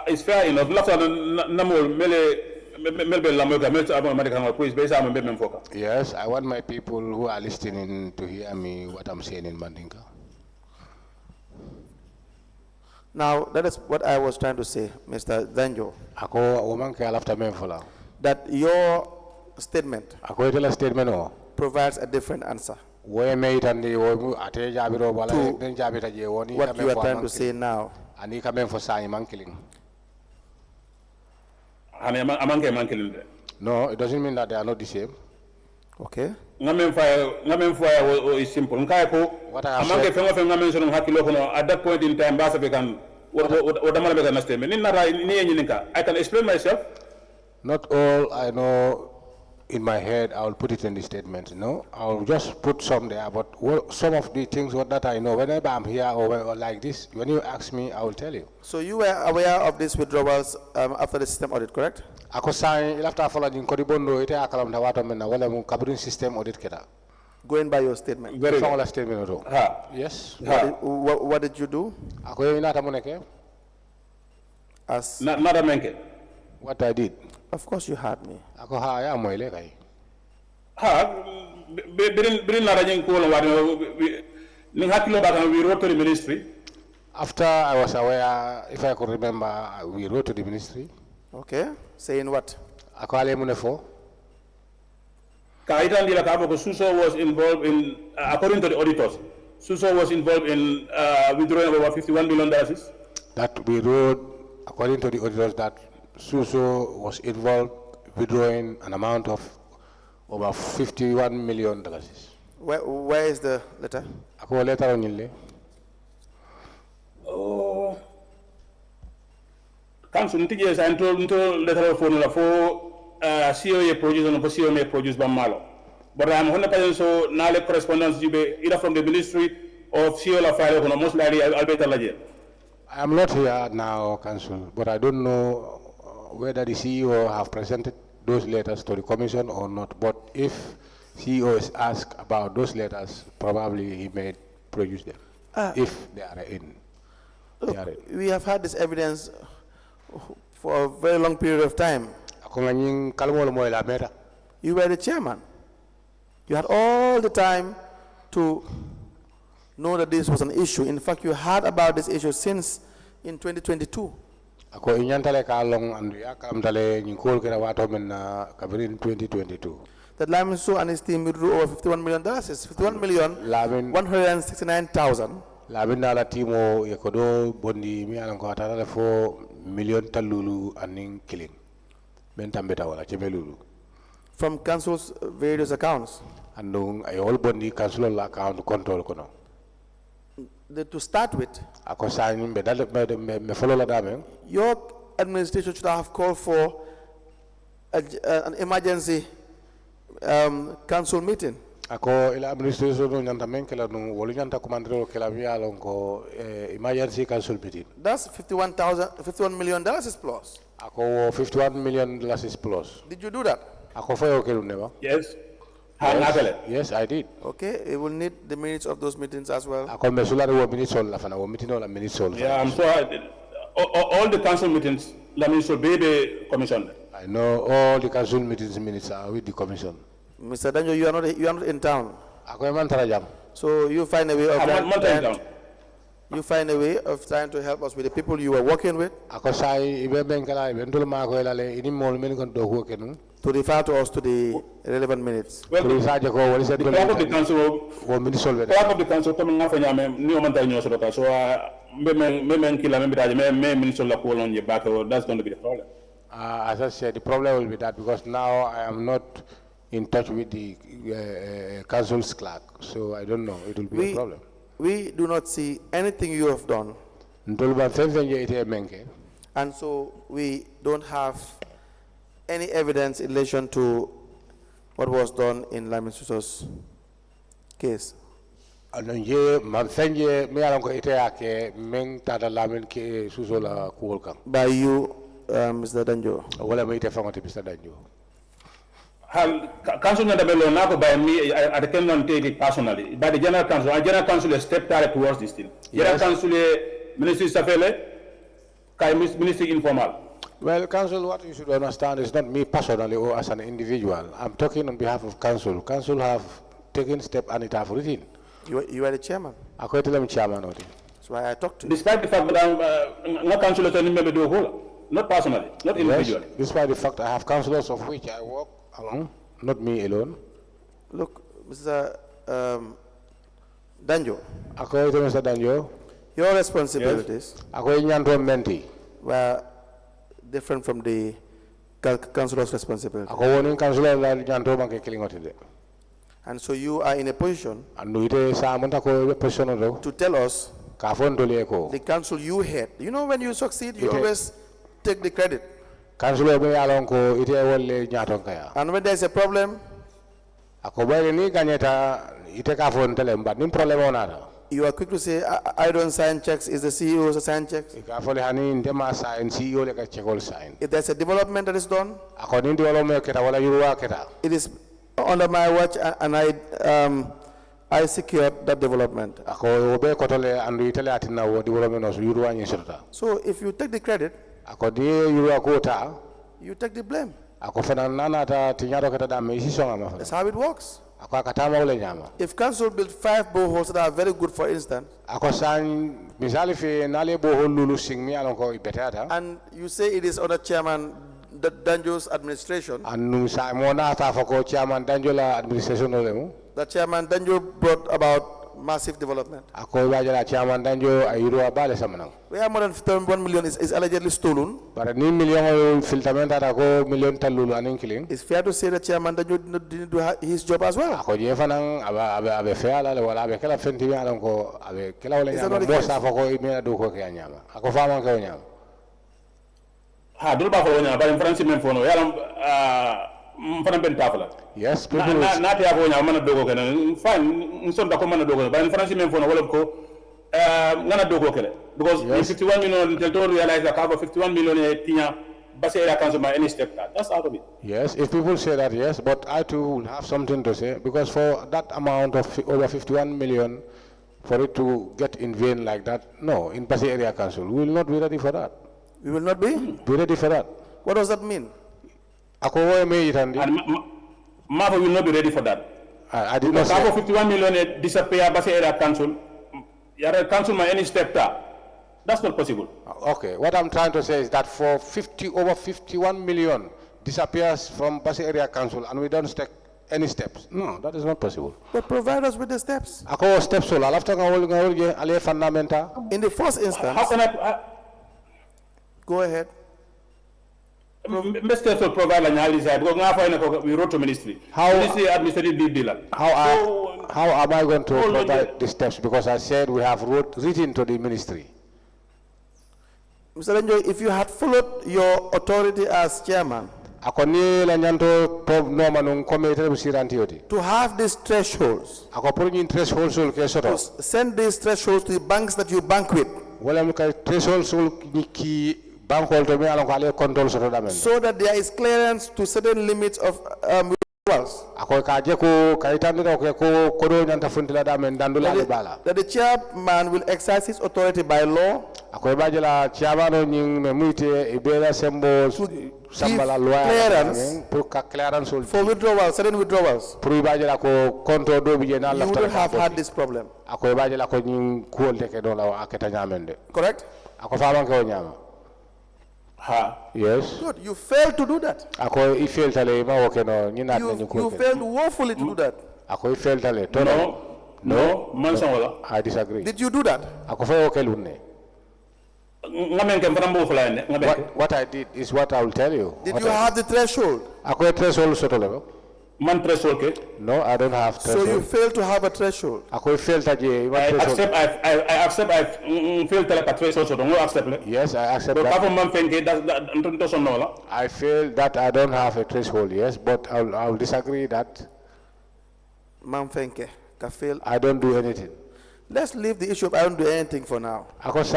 It's fair enough. Yes, I want my people who are listening to hear me what I'm saying in Mandinka. Now, that is what I was trying to say, Mr. Danjo. That your statement provides a different answer to what you are trying to say now. No, it doesn't mean that they are not the same. Okay. What I have said, at that point in time, I can explain myself. Not all I know in my head, I will put it in the statement. No, I'll just put some there. But some of the things that I know, whenever I'm here or like this, when you ask me, I will tell you. So you were aware of these withdrawals after the system audit, correct? Ako sign ilafta follow din kodibondo ite akalam da wato men wala mu kabrin system audit keda. Going by your statement. Very good. Statement do. Yes. What did you do? Ako inata moneke. As not a menke. What I did. Of course you heard me. Ako ha ya moile kai. Birin na rajin ko we wrote to the ministry. After I was aware, if I could remember, we wrote to the ministry. Okay. Saying what? Ako ale munefo. Suso was involved in, according to the auditors, Suso was involved in withdrawing over $51 million. That we wrote, according to the auditors, that Suso was involved withdrawing an amount of over $51 million. Where is the letter? Ako letter on yille. Oh, council ntijes until letter for COA produce and COA produce Bamalo. But I'm 100% so now the correspondence either from the ministry of COA file most likely I'll be telling. I am not here now, council, but I don't know whether the CEO have presented those letters to the commission or not. But if CEO is asked about those letters, probably he may produce them if they are in. Look, we have had this evidence for a very long period of time. ako nganying kalmo mo la mera. You were the chairman. You had all the time to know that this was an issue. In fact, you heard about this issue since in 2022. Ako inyantale ka long andu ya kalamdale nyingkol kira wato men na kabiri in 2022. That Lamin Su and his team withdrew over $51 million. It's 51,169,000. Labin na la timo yekodo bondi mi alang ko atara fo million talulu aning killing. Ben tambeta wala chemelulu. From council's various accounts. Andung ay all bondi council la account control kono. To start with, ako sa me dal me follow la dame. Your administration should have called for an emergency council meeting. Ako ila administration no nyanta men kala no wolu nyanta commandero kala wi alon ko emergency council meeting. That's $51 million is plus. Ako $51 million is plus. Did you do that? Ako fayo kelu never. Yes. Yes, I did. Okay, we will need the minutes of those meetings as well. Ako mesula wo minutes all la fana wo meeting la minutes all. Yeah, I'm sure all the council meetings la minister be the commission. I know all the council meetings minutes are with the commission. Mr. Danjo, you are not in town. Ako man tarajam. So you find a way of You find a way of trying to help us with the people you were working with. Ako sai ibe benkala ibe ndul ma ko elale ini mol men kon do ko kenu. To refer to us to the relevant minutes. Well, the clerk of the council, clerk of the council, coming after me, new man that knows about. So, that's going to be the problem. As I said, the problem will be that because now I am not in touch with the council's clerk, so I don't know. It will be a problem. We do not see anything you have done, and so we don't have any evidence in relation to what was done in Lamin Suso's case. By you, Mr. Danjo. Council not available by me. I cannot take it personally. By the general council has stepped towards this thing. General council, Ministry Safele, Ministry informal. Well, council, what you should understand is not me personally or as an individual. I'm talking on behalf of council. Council have taken step and it have written. You are the chairman. I quite tell chairman. That's why I talked to you. Despite the fact that I'm not councillor, not personally, not individually. Yes, despite the fact I have councillors of which I work along, not me alone. Look, Mr. Danjo. Mr. Danjo. Your responsibilities were different from the councillor's responsibility. And so you are in a position to tell us the council you head. You know, when you succeed, you always take the credit. And when there's a problem, you are quick to say, I don't sign checks, is the CEO who sign checks? If there's a development that is done, it is under my watch and I secured that development. So if you take the credit, you take the blame. That's how it works. If council built 5 boreholes that are very good, for instance, and you say it is under Chairman Danjo's administration, that Chairman Danjo brought about massive development. Where more than 1 million is allegedly stolen, it's fair to say that Chairman Danjo didn't do his job as well. Is that not the Yes, people. Not because 51 million, they don't realize that cover 51 million any step. That's out of it. Yes, if people say that, yes, but I too will have something to say because for that amount of over 51 million, for it to get in vain like that, no, in Pasay Area Council, we will not be ready for that. We will not be? Be ready for that. What does that mean? Ako wo me itandi. And Mafo will not be ready for that. I did not Because say. 51 million disappear Basi area council. Yara council my any step there. That's not possible. Okay, what I'm trying to say is that for over 51 million disappears from Basi Area Council and we don't take any steps. No, that is not possible. But provide us with the steps. Ako steps so after ale fundamenta. In the first instance, How can I go ahead. Mr. So provide an analysis because we wrote to ministry. Ministry administrative big dealer. How am I going to provide the steps? Because I said we have written to the ministry. Mr. Danjo, if you had followed your authority as chairman to have these thresholds, to send these thresholds to the banks that you bank with, so that there is clearance to certain limits of withdrawals, that the chairman will exercise his authority by law to give clearance for withdrawals, certain withdrawals. You wouldn't have had this problem. Correct? Yes. Good. You failed to do that. You failed woefully to do that. No, I disagree. Did you do that? What I did is what I will tell you. Did you have the threshold? No, I don't have threshold. So you failed to have a threshold. I accept I failed to have a threshold. Yes, I accept that. I feel that I don't have a threshold, yes, but I'll disagree that I don't do anything. Let's leave the issue of I don't do anything for now. Let's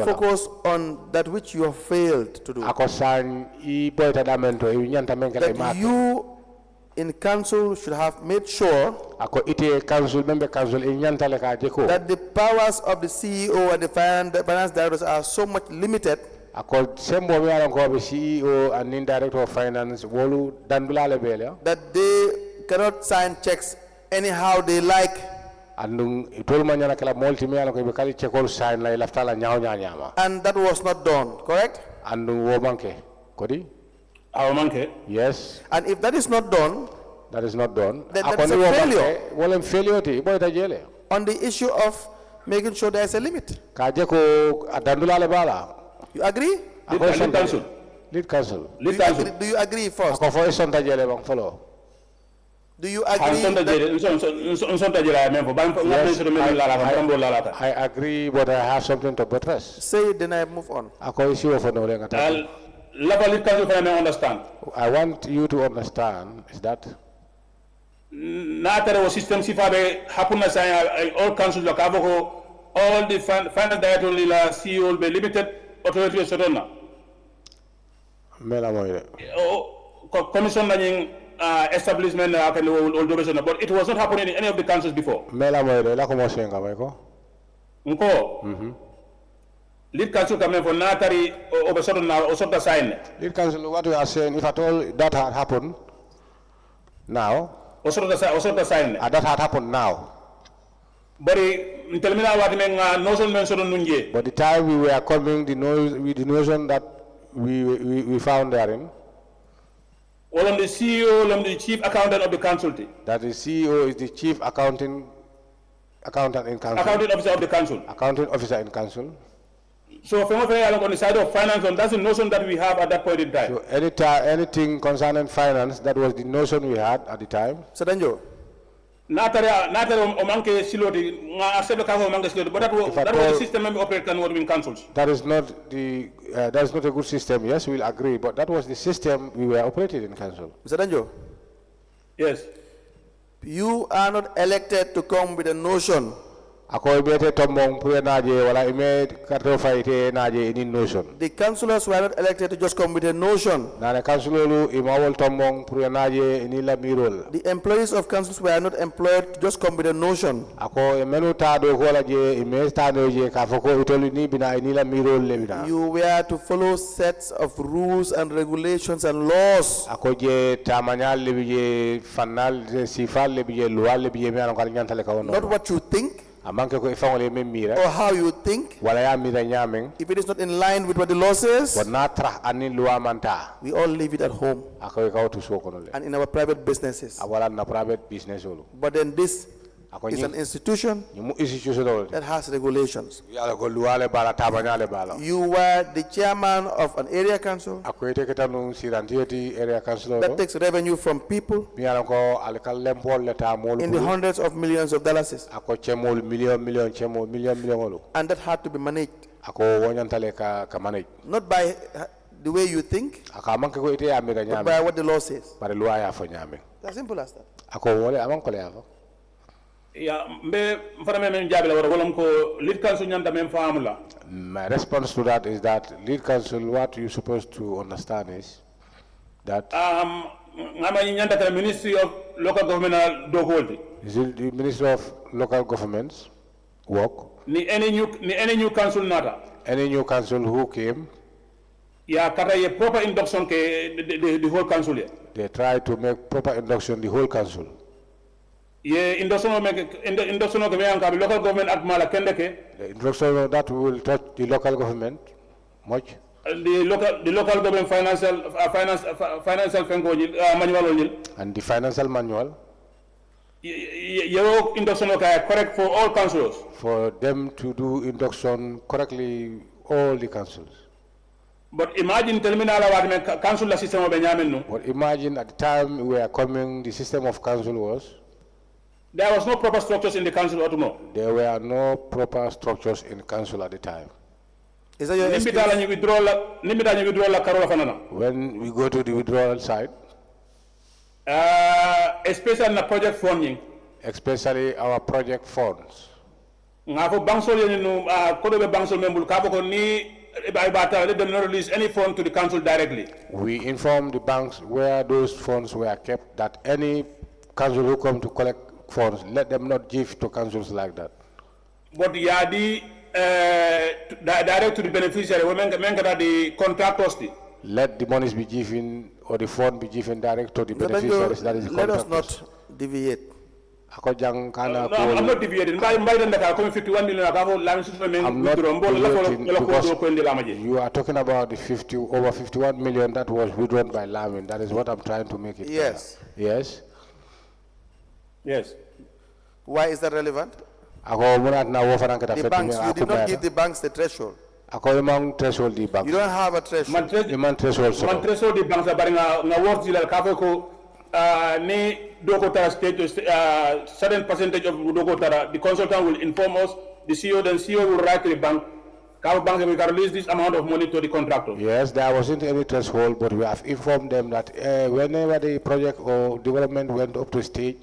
focus on that which you have failed to do. That you in council should have made sure that the powers of the CEO and the finance directors are so much limited that they cannot sign checks anyhow they like. And that was not done, correct? Yes. And if that is not done, that is not done. Then that is a failure. On the issue of making sure there is a limit. You agree? Lead council. Do you agree first? Do you agree? I agree, but I have something to buttress. Say it, then I move on. I want you to understand is that all the finance director CEO will be limited authority commission establishment, but it was not happening in any of the councils before. Lead council coming for Natari over certain now or certain sign. Lead council, what we are saying, if at all that had happened now, or certain sign. That had happened now. But the time we were coming, the notion that we found therein. Well, I'm the CEO, I'm the chief accountant of the council. That the CEO is the chief accountant in council. Accounting officer of the council. Accounting officer in council. So from on the side of finance, that's the notion that we have at that point in time. So anything concerning finance, that was the notion we had at the time. So Danjo. But that was the system we operated in councils. That is not a good system. Yes, we'll agree, but that was the system we were operating in council. Mr. Danjo. Yes. You are not elected to come with a notion ako ibete tombong pour naje wala ime karto fayte naje in notion. The councillors were not elected to just come with a notion. Nane councilolu imawol tombong pour naje in la mirol. The employees of councils were not employed to just come with a notion. Ako menu tado ko la je ime tado je ka foko itolu ni bina in la mirol le bina. You were to follow sets of rules and regulations and laws. Ako je tamanyal le bije fanal sifal le bije loi le bije me an ko nyantale ka wono. Not what you think Amanke ko ifangole me mira. or how you think. Wala ya mira nyameng. If it is not in line with what the law says, Wana tra anin loi manta. we all leave it at home Ako ka to so kono le. and in our private businesses. Awala na private business olo. But then this Ako is an institution Mu institution olo. that has regulations. Yala ko luale bala tabanyale bala. You were the chairman of an area council Ako ite ketanu sirantieti area council that olo. takes revenue from people Miyala ko alikal lempol le tamol. in the hundreds of millions of dollars, Ako chemol million million olo. and that had to be managed Ako wonyantale ka manage. not by the way you think, Ako amanke ko ite amira but by nyame. what the law says. Bare loi ya fo nyame. As simple as that. Ako wole amanko le afo. Ya mbe mfana men jabe la wala ko lead council nyanda men faamula. My response to that is that lead council, what you're supposed to understand is that Ngama nyanda ka Ministry of Local Government do holdi. is it the Minister of Local Governments work. Ni any new council nata. Any new council who came, Ya kata ye proper induction ke the whole council ye. they try to make proper induction the whole council. Ye induction ke me an ka local government act mala kende ke The induction of that will touch the local government much. the local government financial fenko manual ol And the financial manual ye induction ka correct for all councils. for them to do induction correctly, all the councils. But imagine terminal award me council la system of Benjamin no. But imagine at the time we were coming, the system of council was, There was no proper structures in the council or no. there were no proper structures in council at the time. Is that your excuse? Nimita ni withdraw la karola fanana. When we go to the withdrawal side, Especially na project funding. especially our project funds, Ngafo bangsol yenu no kodo be bangsol membul kafo ko ni let them not release any fund to the council directly. we inform the banks where those funds were kept that any council who come to collect funds, let them not give to councils like that. But yadi direct to the beneficiary, women the contractors. Let the monies be given or the fund be given direct to the No, beneficiaries, that is the let us contractors. not deviate. Ako jang kana No, I'm ko- not deviating. Mbay den da ka 51 million ka fo la ministre men I'm not withdraw mbol la deviating ko because ko ndi la maji. you are talking about the over 51 million that was withdrawn by Lamin. That is what I'm trying to make it Yes. clear. Yes. Yes. Why is that relevant? Ako munat na wo fanan kita The fetu banks, me you ako did not mayra. give the banks the threshold. Ako imang threshold di bank. You don't have a threshold. Imang threshold so. Man treso di bank sa bari nga work dila ka fo ko ni doko tara state certain percentage of doko tara, the consultant will inform us, the CEO will write to the bank. Our bank we can release this amount of money to the contractor. Yes, there wasn't any threshold, but we have informed them that whenever the project or development went up to stage,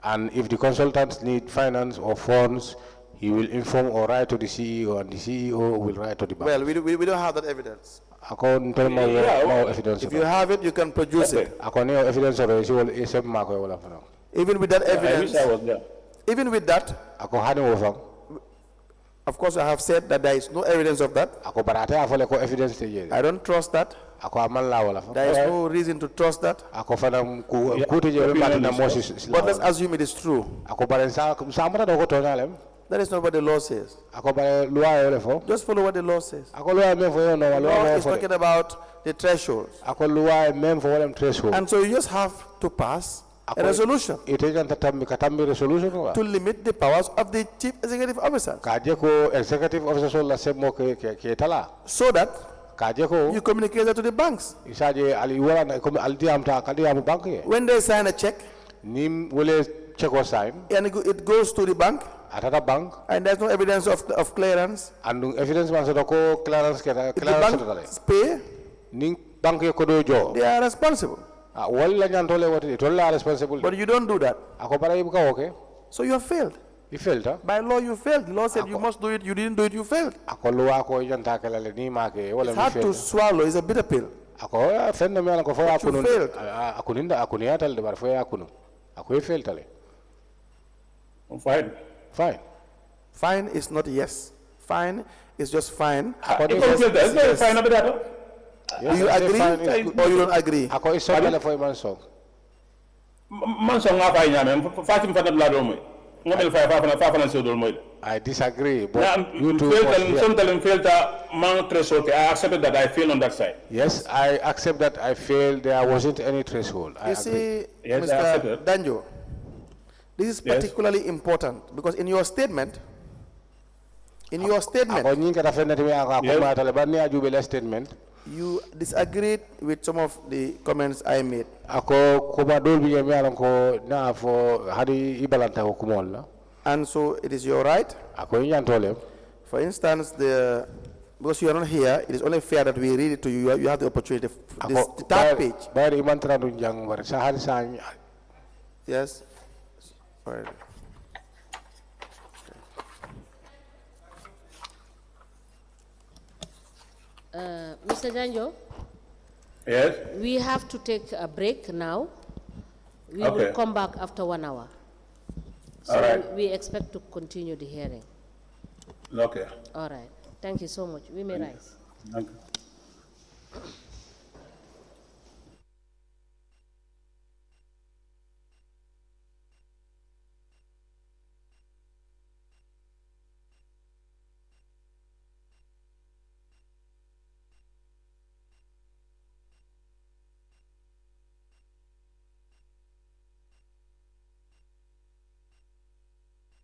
and if the consultants need finance or funds, he will inform or write to the CEO, and the CEO will write to the bank. Well, we don't have that evidence. Ako ntel mo no evidence. If you have it, you can produce it. Ako no evidence of it. Si wala isem mako wala fa. Even with that I evidence, wish I was there. even with that, Ako hani wo fam. of course, I have said that there is no evidence of that. Ako barate afole ko evidence te je. I don't trust that. Ako amal la wala fa. There is no reason to trust that. Ako fanam ku te je be matina Moses. But let's assume it is true. Ako baren sa mata do ko tonalem. That is not what the law says. Ako bare loi wala fo. Just follow what the law says. Ako loi men fo yo no The law wala is talking about the thresholds. ako loi men fo wala threshold. And so you just have to pass a resolution Ite janta tammi katambi resolution wa. to limit the powers of the chief executive officer Kaje ko executive officer la semo ke tala. so that Kaje ko you communicate that to the banks. isaje ali wala na ko aldi amta kadi am bank ye. When they sign a check Nim wole check or sign and it goes to the bank atata bank and there's no evidence of clearance, and evidence man so ko clearance ke if the clearance to banks pay, ning bank ye ko do jo. they are responsible. Wala nyantole wote tolla responsible. But you don't do that. Ako bara ibuka okay. So you have failed. You failed, huh? By law, you failed. The law said you must do it. You didn't do it. You failed. Ako luwa ko janta kala le ni ma ke wala It's mi hard to failed. swallow. It's a bitter pill. Ako fenna mi ala ko fo But you akunu. failed. Akuninda akuniyatal de bar fo akunu. Ako failed tale. Fine. Fine. Fine is not yes. Fine is just fine. It's very fine about that. Do you agree or you don't agree? Ako iso kala fo man song. Man song nga fay ñame fatim fa la do moy ngamel fay fa fa so do moy I disagree, but you two sometimes filter man threshold. I accepted that I failed on that side. yes, I accept that I failed. There wasn't any threshold. I You agree. see, Yes, I accept Mr. it. Danjo, this is Yes. particularly important because in your statement, Ako nyin kata fenna timi aka Yes. ko ma tale ban ni ajube le statement. you disagreed with some of the comments I made. Ako ko ba dol bi mi alan ko na fo hadi ibalanta ko kumol la. And so it is your right. Ako nyantole. For instance, because you are not here, it is only fair that we read it to you. You have the opportunity. The third page. Bayar iman tra dun jang war sa har sa Yes. All right. Mr. Danjo, Yes. we have to take a break now. We Okay. will come back after 1 hour. So All right. we expect to continue the hearing. Okay. All right. Thank you so much. We may rise. Thank you.